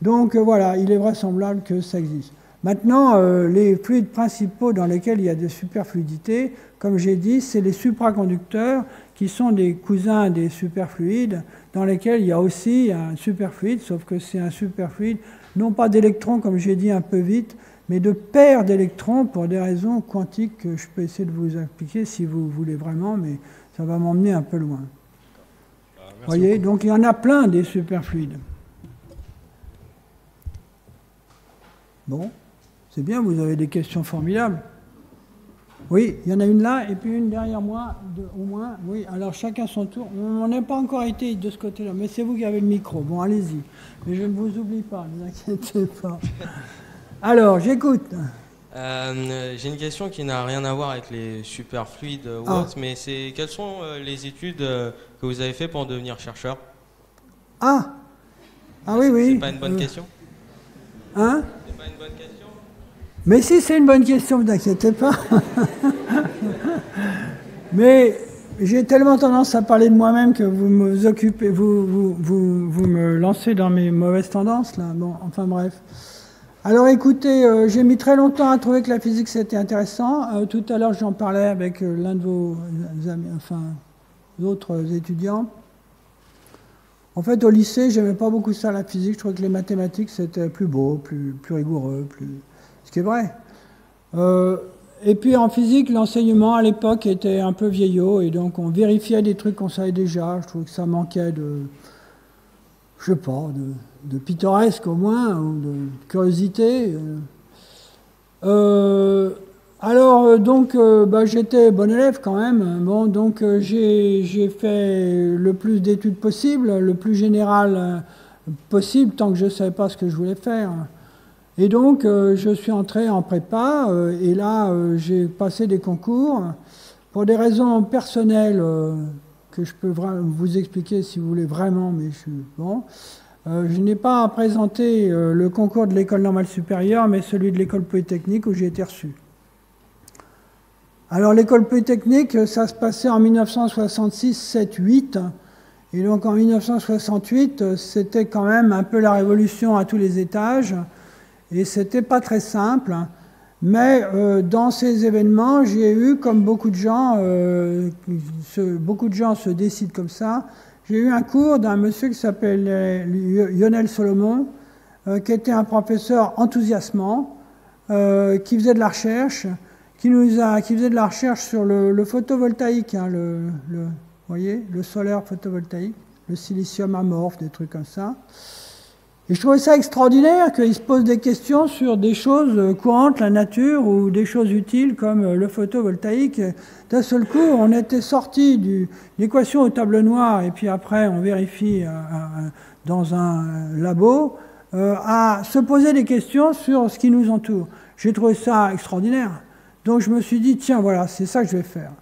Donc voilà, il est vraisemblable que ça existe. Maintenant, les fluides principaux dans lesquels il y a des superfluidités, comme j'ai dit, c'est les supraconducteurs qui sont des cousins des superfluides, dans lesquels il y a aussi un superfluide, sauf que c'est un superfluide, non pas d'électrons, comme j'ai dit un peu vite, mais de paires d'électrons pour des raisons quantiques que je peux essayer de vous expliquer si vous voulez vraiment, mais ça va m'emmener un peu loin. Vous voyez, donc il y en a plein des superfluides. Bon. C'est bien, vous avez des questions formidables. Oui, il y en a une là, et puis une derrière moi, au moins. Oui, alors chacun son tour. On n'a pas encore été de ce côté-là, mais c'est vous qui avez le micro. Bon, allez-y. Mais je ne vous oublie pas, ne vous inquiétez pas. Alors, j'écoute. J'ai une question qui n'a rien à voir avec les superfluides ou autres, mais c'est quelles sont les études que vous avez faites pour devenir chercheur? Ah, Ah oui, oui. C'est pas une bonne question? Hein? C'est pas une bonne question? Mais si c'est une bonne question, ne vous inquiétez pas. Mais j'ai tellement tendance à parler de moi-même que vous me occupez, vous me lancez dans mes mauvaises tendances, là. Bon, enfin bref. Alors écoutez, j'ai mis très longtemps à trouver que la physique c'était intéressant. Tout à l'heure j'en parlais avec l'un de vos amis, enfin d'autres étudiants. En fait au lycée j'aimais pas beaucoup ça la physique, je trouvais que les mathématiques c'était plus beau, plus rigoureux, ce qui est vrai. Et puis en physique l'enseignement à l'époque était un peu vieillot et donc on vérifiait des trucs qu'on savait déjà. Je trouvais que ça manquait de, je sais pas, de pittoresque au moins, ou de curiosité. Donc, j'étais bon élève quand même. Bon, donc j'ai fait le plus d'études possible, le plus général possible, tant que je ne savais pas ce que je voulais faire. Et donc, je suis entré en prépa, et là, j'ai passé des concours. Pour des raisons personnelles, que je peux vous expliquer si vous voulez vraiment, mais je suis bon. Je n'ai pas présenté le concours de l'école normale supérieure, mais celui de l'école polytechnique où j'ai été reçu. Alors l'école polytechnique, ça se passait en 1966, 7, 8. Et donc en 1968, c'était quand même un peu la révolution à tous les étages. Et c'était pas très simple. Mais dans ces événements, j'ai eu, comme beaucoup de gens se décident comme ça, j'ai eu un cours d'un monsieur qui s'appelle Lionel Solomon, qui était un professeur enthousiasmant, qui faisait de la recherche, qui faisait de la recherche sur le photovoltaïque, hein, vous voyez, le solaire photovoltaïque, le silicium amorphe, des trucs comme ça. Et je trouvais ça extraordinaire qu'il se pose des questions sur des choses courantes, la nature, ou des choses utiles comme le photovoltaïque. D'un seul coup, on était sorti de l'équation au tableau noir, et puis après on vérifie dans un labo, à se poser des questions sur ce qui nous entoure. J'ai trouvé ça extraordinaire. Donc je me suis dit, tiens, voilà, c'est ça que je vais faire.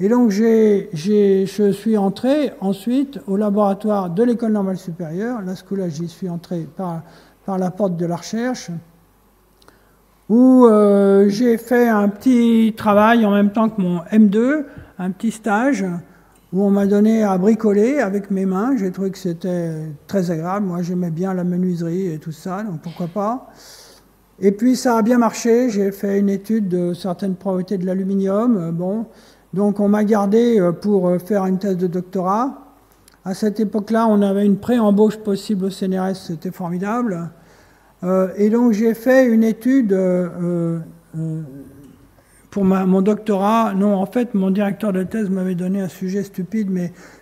Et donc je suis entré ensuite au laboratoire de l'école normale supérieure. Là, ce coup-là, j'y suis entré par la porte de la recherche, où j'ai fait un petit travail en même temps que mon M2, un petit stage, où on m'a donné à bricoler avec mes mains. J'ai trouvé que c'était très agréable. Moi, j'aimais bien la menuiserie et tout ça, donc pourquoi pas. Et puis, ça a bien marché. J'ai fait une étude de certaines propriétés de l'aluminium. Bon. Donc on m'a gardé pour faire une thèse de doctorat. À cette époque-là, on avait une pré-embauche possible au CNRS, c'était formidable. Et donc j'ai fait une étude pour mon doctorat. Non, en fait, mon directeur de thèse m'avait donné un sujet stupide,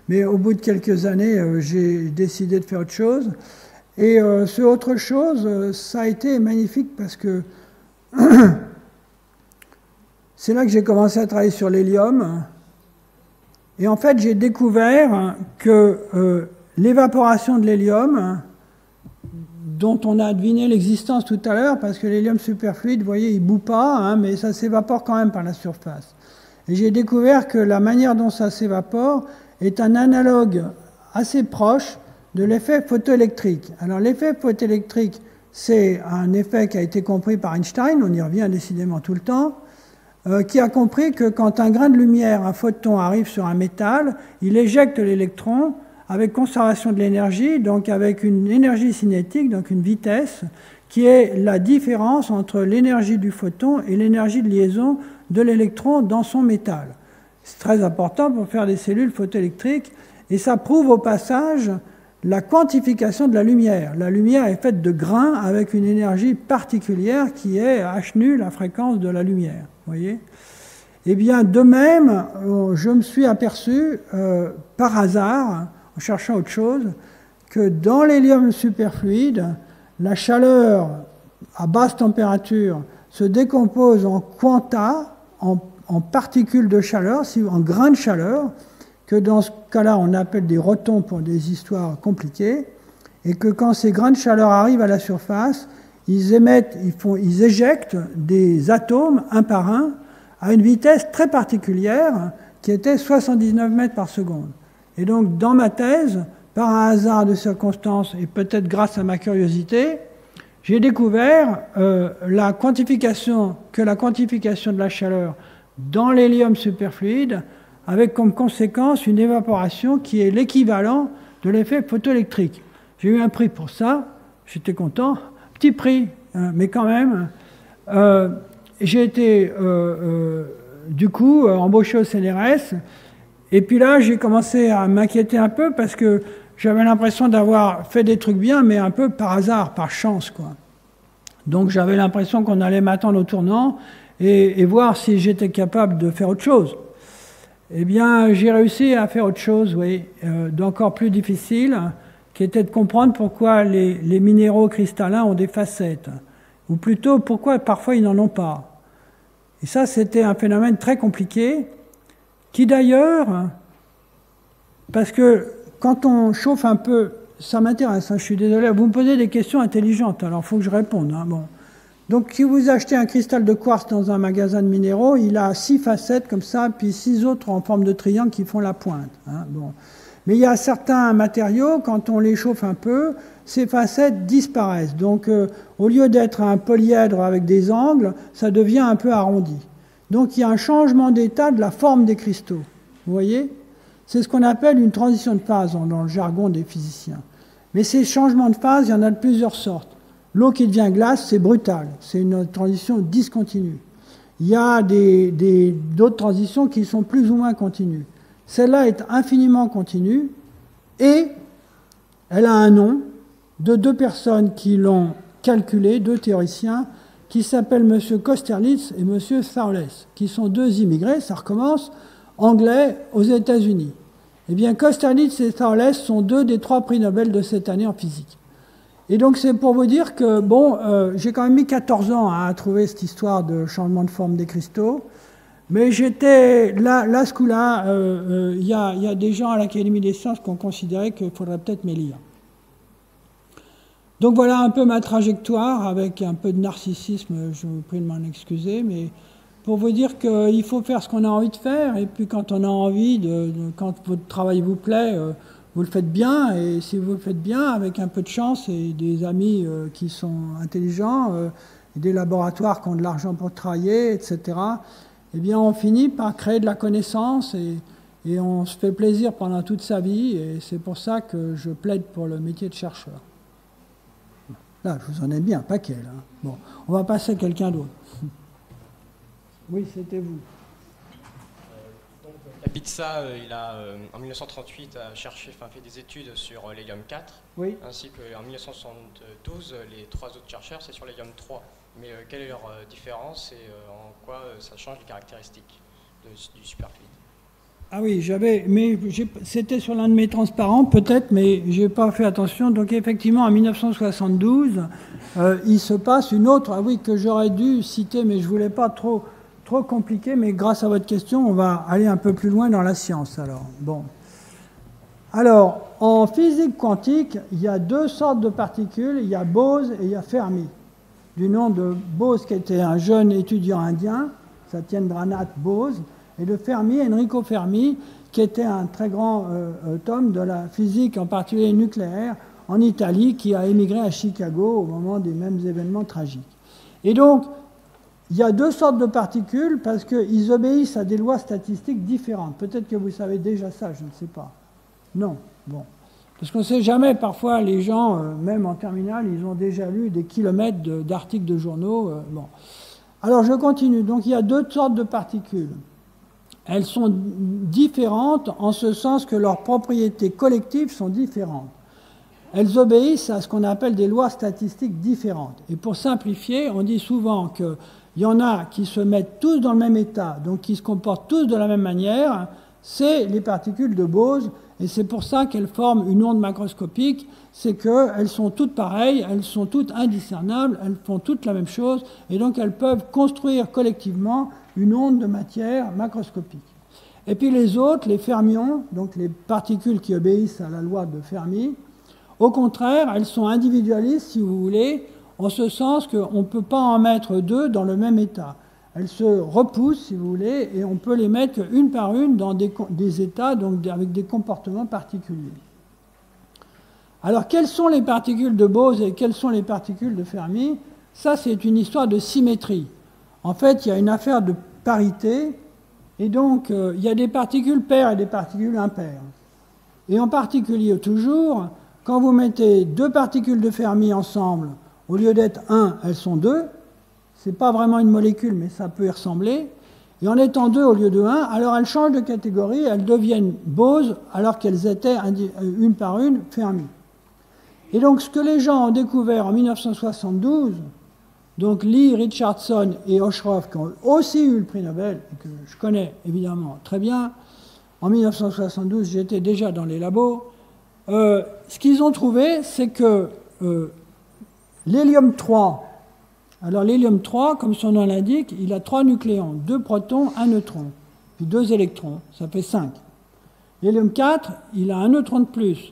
mais au bout de quelques années, j'ai décidé de faire autre chose. Et ce autre chose, ça a été magnifique parce que c'est là que j'ai commencé à travailler sur l'hélium. Et en fait, j'ai découvert que l'évaporation de l'hélium, dont on a deviné l'existence tout à l'heure, parce que l'hélium superfluide, vous voyez, il ne bout pas, hein, mais ça s'évapore quand même par la surface. Et j'ai découvert que la manière dont ça s'évapore est un analogue assez proche de l'effet photoélectrique. Alors l'effet photoélectrique, c'est un effet qui a été compris par Einstein, on y revient décidément tout le temps, qui a compris que quand un grain de lumière, un photon, arrive sur un métal, il éjecte l'électron avec conservation de l'énergie, donc avec une énergie cinétique, donc une vitesse, qui est la différence entre l'énergie du photon et l'énergie de liaison de l'électron dans son métal. C'est très important pour faire des cellules photoélectriques, et ça prouve au passage la quantification de la lumière. La lumière est faite de grains avec une énergie particulière qui est h nu, la fréquence de la lumière. Voyez ? Eh bien, de même, je me suis aperçu, par hasard, en cherchant autre chose, que dans l'hélium superfluide, la chaleur à basse température se décompose en quanta, en particules de chaleur, en grains de chaleur, que dans ce cas-là, on appelle des rotons pour des histoires compliquées, et que quand ces grains de chaleur arrivent à la surface, ils éjectent des atomes un par un à une vitesse très particulière qui était 79 mètres par seconde. Et donc, dans ma thèse, par un hasard de circonstances et peut-être grâce à ma curiosité, j'ai découvert la quantification de la chaleur dans l'hélium superfluide avec comme conséquence une évaporation qui est l'équivalent de l'effet photoélectrique. J'ai eu un prix pour ça, j'étais content, petit prix, hein, mais quand même. J'ai été du coup embauché au CNRS, et puis là j'ai commencé à m'inquiéter un peu parce que j'avais l'impression d'avoir fait des trucs bien, mais un peu par hasard, par chance, quoi. Donc j'avais l'impression qu'on allait m'attendre au tournant et voir si j'étais capable de faire autre chose. Eh bien, j'ai réussi à faire autre chose, oui, d'encore plus difficile, qui était de comprendre pourquoi les minéraux cristallins ont des facettes, ou plutôt pourquoi parfois ils n'en ont pas. Et ça, c'était un phénomène très compliqué, qui d'ailleurs, parce que quand on chauffe un peu, ça m'intéresse, hein, je suis désolé, vous me posez des questions intelligentes, alors il faut que je réponde. Hein, bon. Donc si vous achetez un cristal de quartz dans un magasin de minéraux, il a 6 facettes comme ça, puis 6 autres en forme de triangle qui font la pointe. Hein, bon. Mais il y a certains matériaux, quand on les chauffe un peu, ces facettes disparaissent. Donc au lieu d'être un polyèdre avec des angles, ça devient un peu arrondi. Donc il y a un changement d'état de la forme des cristaux. Vous voyez ? C'est ce qu'on appelle une transition de phase dans le jargon des physiciens. Mais ces changements de phase, il y en a de plusieurs sortes. L'eau qui devient glace, c'est brutal. C'est une transition discontinue. Il y a d'autres transitions qui sont plus ou moins continues. Celle-là est infiniment continue et elle a un nom de 2 personnes qui l'ont calculé, 2 théoriciens, qui s'appellent M. Kosterlitz et M. Thouless, qui sont 2 immigrés, ça recommence, anglais aux États-Unis. Eh bien, Kosterlitz et Thouless sont 2 des 3 prix Nobel de cette année en physique. Et donc, c'est pour vous dire que, bon, j'ai quand même mis 14 ans à trouver cette histoire de changement de forme des cristaux, mais j'étais, là, ce coup-là, il y a des gens à l'Académie des sciences qui ont considéré qu'il faudrait peut-être m'élire. Donc voilà un peu ma trajectoire, avec un peu de narcissisme, je vous prie de m'en excuser, mais pour vous dire qu'il faut faire ce qu'on a envie de faire, et puis quand on a envie, quand votre travail vous plaît, vous le faites bien, et si vous le faites bien, avec un peu de chance et des amis qui sont intelligents, et des laboratoires qui ont de l'argent pour travailler, etc., eh bien on finit par créer de la connaissance, et on se fait plaisir pendant toute sa vie, et c'est pour ça que je plaide pour le métier de chercheur. Là, je vous en ai bien un paquet, là. Bon, on va passer à quelqu'un d'autre. Oui, c'était vous. Kapitsa, il a, en 1938, fait des études sur l'hélium 4, oui. Ainsi qu'en 1972, les 3 autres chercheurs, c'est sur l'hélium 3. Mais quelle est leur différence et en quoi ça change les caractéristiques du superfluide? Ah oui, c'était sur l'un de mes transparents, peut-être, mais je n'ai pas fait attention. Donc effectivement, en 1972, il se passe une autre, que j'aurais dû citer, mais je ne voulais pas trop compliqué, mais grâce à votre question, on va aller un peu plus loin dans la science. Alors, en physique quantique, il y a 2 sortes de particules, il y a Bose et il y a Fermi. Du nom de Bose, qui était un jeune étudiant indien, Satyendranath Bose, et de Fermi, Enrico Fermi, qui était un très grand homme de la physique, en particulier nucléaire, en Italie, qui a émigré à Chicago au moment des mêmes événements tragiques. Et donc, il y a 2 sortes de particules parce qu'ils obéissent à des lois statistiques différentes. Peut-être que vous savez déjà ça, je ne sais pas. Non, bon. Parce qu'on ne sait jamais, parfois, les gens, même en terminale, ils ont déjà lu des kilomètres d'articles de journaux. Bon. Alors, je continue. Donc, il y a 2 sortes de particules. Elles sont différentes en ce sens que leurs propriétés collectives sont différentes. Elles obéissent à ce qu'on appelle des lois statistiques différentes. Et pour simplifier, on dit souvent qu'il y en a qui se mettent tous dans le même état, donc qui se comportent tous de la même manière, c'est les particules de Bose, et c'est pour ça qu'elles forment une onde macroscopique, c'est qu'elles sont toutes pareilles, elles sont toutes indiscernables, elles font toutes la même chose, et donc elles peuvent construire collectivement une onde de matière macroscopique. Et puis les autres, les fermions, donc les particules qui obéissent à la loi de Fermi, au contraire, elles sont individualistes, si vous voulez, en ce sens qu'on ne peut pas en mettre 2 dans le même état. Elles se repoussent, si vous voulez, et on peut les mettre une par une dans des états, donc avec des comportements particuliers. Alors, quelles sont les particules de Bose et quelles sont les particules de Fermi? Ça, c'est une histoire de symétrie. En fait, il y a une affaire de parité, et donc, il y a des particules paires et des particules impaires. Et en particulier, toujours, quand vous mettez deux particules de Fermi ensemble, au lieu d'être 1, elles sont 2. Ce n'est pas vraiment une molécule, mais ça peut y ressembler. Et en étant 2 au lieu de 1, alors elles changent de catégorie, elles deviennent Bose, alors qu'elles étaient une par une Fermi. Et donc, ce que les gens ont découvert en 1972, donc Lee, Richardson et Oshroff, qui ont aussi eu le prix Nobel, et que je connais évidemment très bien, en 1972, j'étais déjà dans les labos, ce qu'ils ont trouvé, c'est que l'hélium 3, alors l'hélium 3, comme son nom l'indique, il a 3 nucléons, 2 protons, 1 neutron, puis 2 électrons, ça fait 5. L'hélium 4, il a un neutron de plus,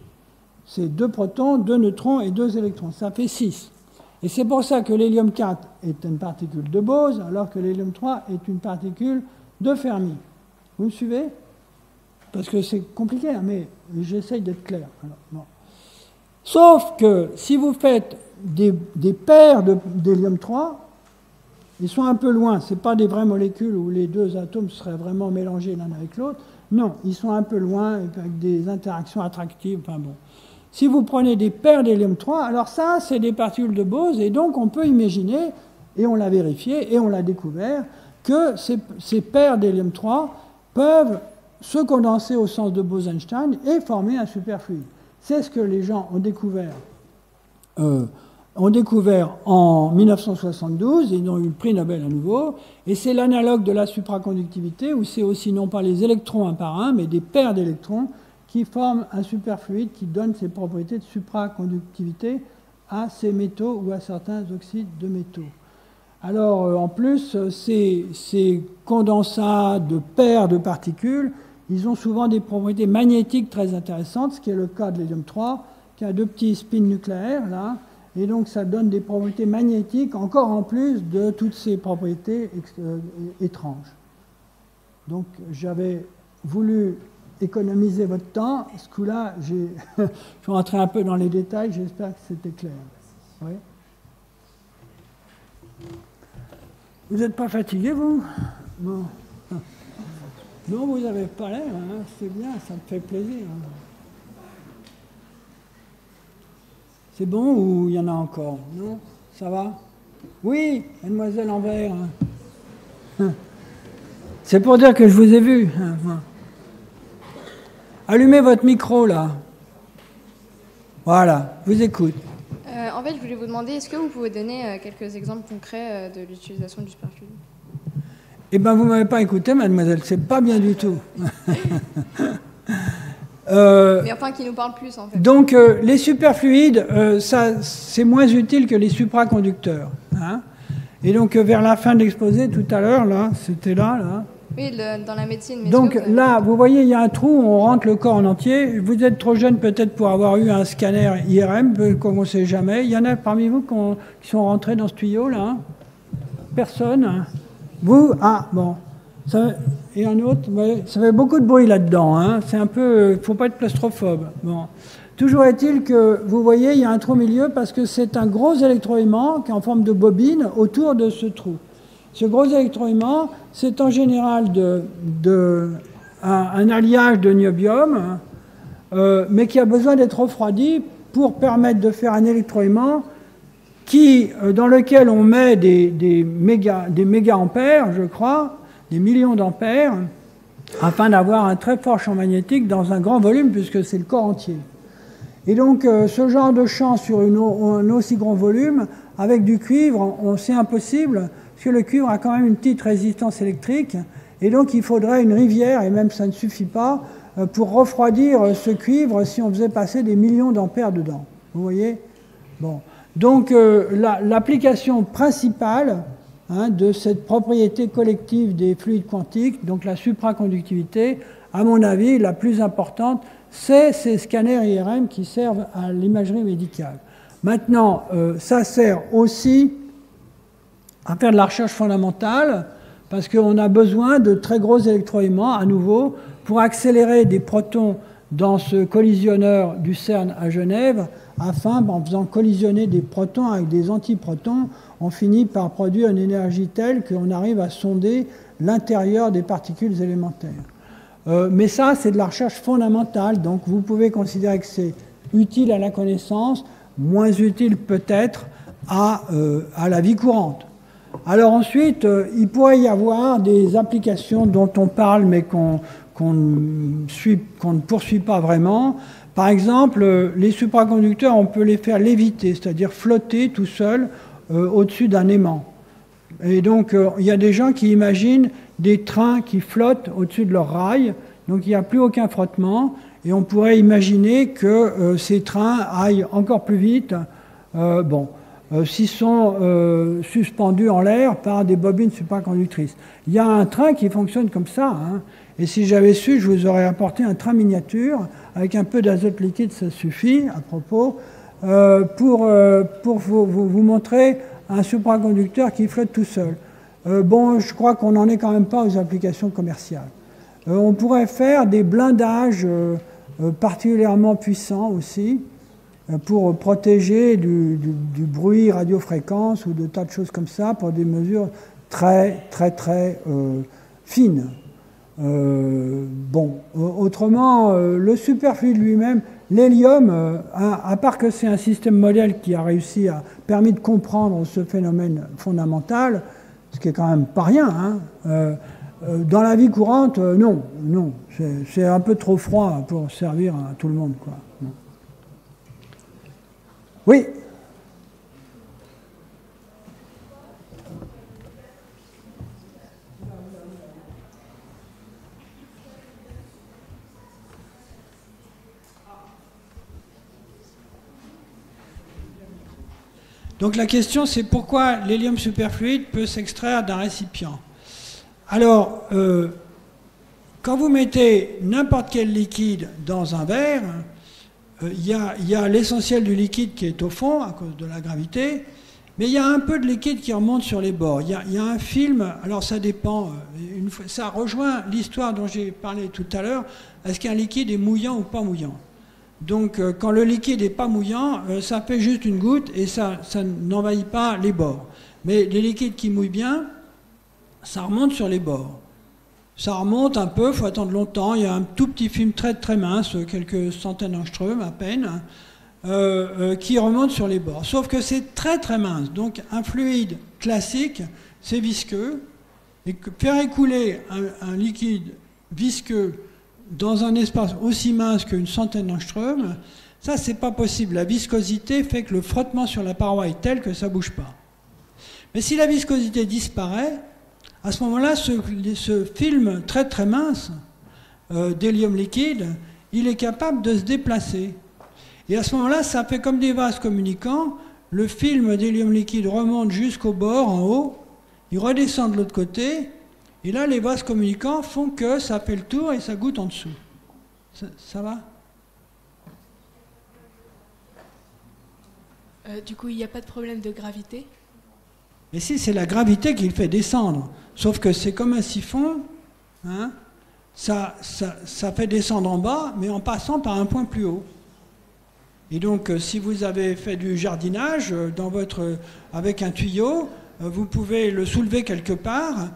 c'est 2 protons, 2 neutrons et 2 électrons, ça fait 6. Et c'est pour ça que l'hélium 4 est une particule de Bose, alors que l'hélium 3 est une particule de Fermi. Vous me suivez? Parce que c'est compliqué, hein, mais j'essaye d'être clair. Alors, bon. Sauf que si vous faites des paires d'hélium 3, ils sont un peu loin. Ce n'est pas des vraies molécules où les deux atomes seraient vraiment mélangés l'un avec l'autre. Non, ils sont un peu loin, avec des interactions attractives. Enfin bon. Si vous prenez des paires d'hélium 3, alors ça, c'est des particules de Bose, et donc on peut imaginer, et on l'a vérifié, et on l'a découvert, que ces paires d'hélium 3 peuvent se condenser au sens de Bose-Einstein et former un superfluide. C'est ce que les gens ont découvert en 1972, ils ont eu le prix Nobel à nouveau, et c'est l'analogue de la supraconductivité, où c'est aussi non pas les électrons un par un, mais des paires d'électrons qui forment un superfluide qui donne ses propriétés de supraconductivité à ces métaux ou à certains oxydes de métaux. Alors, en plus, ces condensats de paires de particules, ils ont souvent des propriétés magnétiques très intéressantes, ce qui est le cas de l'hélium 3, qui a 2 petits spins nucléaires, là, et donc ça donne des propriétés magnétiques, encore en plus de toutes ces propriétés étranges. Donc, j'avais voulu économiser votre temps. Ce coup-là, je suis rentré un peu dans les détails, j'espère que c'était clair. Oui. Vous n'êtes pas fatigué, vous? Non. Non, vous n'avez pas l'air, hein. C'est bien, ça me fait plaisir. C'est bon ou il y en a encore? Non? Ça va? Oui, mademoiselle en vert. C'est pour dire que je vous ai vu. Allumez votre micro, là. Voilà, je vous écoute. En fait, je voulais vous demander, est-ce que vous pouvez donner quelques exemples concrets de l'utilisation du superfluide? Eh bien, vous ne m'avez pas écouté, mademoiselle, c'est pas bien du tout. Mais enfin, qui nous parle plus, en fait. Donc, les superfluides, c'est moins utile que les supraconducteurs. Hein. Et donc, vers la fin de l'exposé, tout à l'heure, là, c'était là. Oui, dans la médecine. Mais donc là, vous voyez, il y a un trou où on rentre le corps en entier. Vous êtes trop jeune peut-être pour avoir eu un scanner IRM, comme on ne sait jamais. Il y en a parmi vous qui sont rentrés dans ce tuyau-là. Hein. Personne. Vous? Ah, bon. Et un autre, ça fait beaucoup de bruit là-dedans. Hein. C'est un peu... Il ne faut pas être claustrophobe. Bon. Toujours est-il que, vous voyez, il y a un trou au milieu parce que c'est un gros électroaimant qui est en forme de bobine autour de ce trou. Ce gros électroaimant, c'est en général un alliage de niobium, mais qui a besoin d'être refroidi pour permettre de faire un électroaimant dans lequel on met des méga-ampères, je crois, des millions d'ampères, afin d'avoir un très fort champ magnétique dans un grand volume, puisque c'est le corps entier. Et donc, ce genre de champ sur un aussi grand volume, avec du cuivre, c'est impossible, parce que le cuivre a quand même une petite résistance électrique, et donc il faudrait une rivière, et même ça ne suffit pas, pour refroidir ce cuivre si on faisait passer des millions d'ampères dedans. Vous voyez? Bon. Donc, l'application principale de cette propriété collective des fluides quantiques, donc la supraconductivité, à mon avis, la plus importante, c'est ces scanners IRM qui servent à l'imagerie médicale. Maintenant, ça sert aussi à faire de la recherche fondamentale, parce qu'on a besoin de très gros électroaimants, à nouveau, pour accélérer des protons dans ce collisionneur du CERN à Genève, afin, en faisant collisionner des protons avec des antiprotons, on finit par produire une énergie telle qu'on arrive à sonder l'intérieur des particules élémentaires. Mais ça, c'est de la recherche fondamentale, donc vous pouvez considérer que c'est utile à la connaissance, moins utile peut-être à la vie courante. Alors ensuite, il pourrait y avoir des applications dont on parle mais qu'on ne poursuit pas vraiment. Par exemple, les supraconducteurs, on peut les faire léviter, c'est-à-dire flotter tout seul au-dessus d'un aimant. Et donc, il y a des gens qui imaginent des trains qui flottent au-dessus de leurs rails, donc il n'y a plus aucun frottement, et on pourrait imaginer que ces trains aillent encore plus vite. S'ils sont suspendus en l'air par des bobines supraconductrices. Il y a un train qui fonctionne comme ça, hein, et si j'avais su, je vous aurais apporté un train miniature, avec un peu d'azote liquide, ça suffit, à propos, pour vous montrer un supraconducteur qui flotte tout seul. Je crois qu'on n'en est quand même pas aux applications commerciales. On pourrait faire des blindages particulièrement puissants aussi, pour protéger du bruit radiofréquence ou de tas de choses comme ça, pour des mesures très fines. Autrement, le superfluide lui-même, l'hélium, à part que c'est un système modèle qui a permis de comprendre ce phénomène fondamental, ce qui est quand même pas rien, hein, dans la vie courante, non, c'est un peu trop froid pour servir à tout le monde, quoi. Oui. Donc la question, c'est pourquoi l'hélium superfluide peut s'extraire d'un récipient. Alors, quand vous mettez n'importe quel liquide dans un verre, il y a l'essentiel du liquide qui est au fond à cause de la gravité, mais il y a un peu de liquide qui remonte sur les bords. Il y a un film, alors ça dépend, ça rejoint l'histoire dont j'ai parlé tout à l'heure, est-ce qu'un liquide est mouillant ou pas mouillant? Donc quand le liquide n'est pas mouillant, ça fait juste une goutte et ça n'envahit pas les bords. Mais les liquides qui mouillent bien, ça remonte sur les bords. Ça remonte un peu, il faut attendre longtemps. Il y a un tout petit film très mince, quelques centaines d'angstroms à peine, qui remonte sur les bords. Sauf que c'est très mince. Donc un fluide classique, c'est visqueux. Et faire écouler un liquide visqueux dans un espace aussi mince qu'une centaine d'angstroms, ça c'est pas possible. La viscosité fait que le frottement sur la paroi est tel que ça bouge pas. Mais si la viscosité disparaît, à ce moment-là, ce film très mince d'hélium liquide, il est capable de se déplacer. Et à ce moment-là, ça fait comme des vases communicants. Le film d'hélium liquide remonte jusqu'au bord, en haut. Il redescend de l'autre côté. Et là, les vases communicants font que ça fait le tour et ça goutte en dessous. Ça va ? Du coup, il n'y a pas de problème de gravité ? Mais si, c'est la gravité qui le fait descendre. Sauf que c'est comme un siphon, hein, ça fait descendre en bas, mais en passant par un point plus haut. Et donc, si vous avez fait du jardinage avec un tuyau, vous pouvez le soulever quelque part,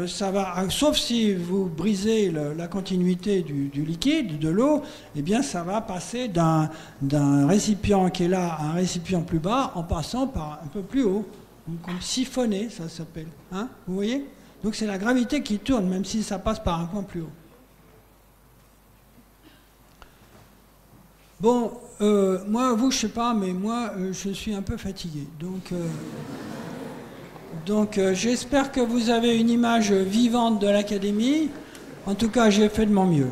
ça va, sauf si vous brisez la continuité du liquide, de l'eau, eh bien ça va passer d'un récipient qui est là à un récipient plus bas en passant par un peu plus haut. Comme siphonner, ça s'appelle. Hein, vous voyez ? Donc c'est la gravité qui tourne, même si ça passe par un point plus haut. Bon, moi, vous, je sais pas, mais moi, je suis un peu fatigué. Donc j'espère que vous avez une image vivante de l'Académie. En tout cas, j'ai fait de mon mieux.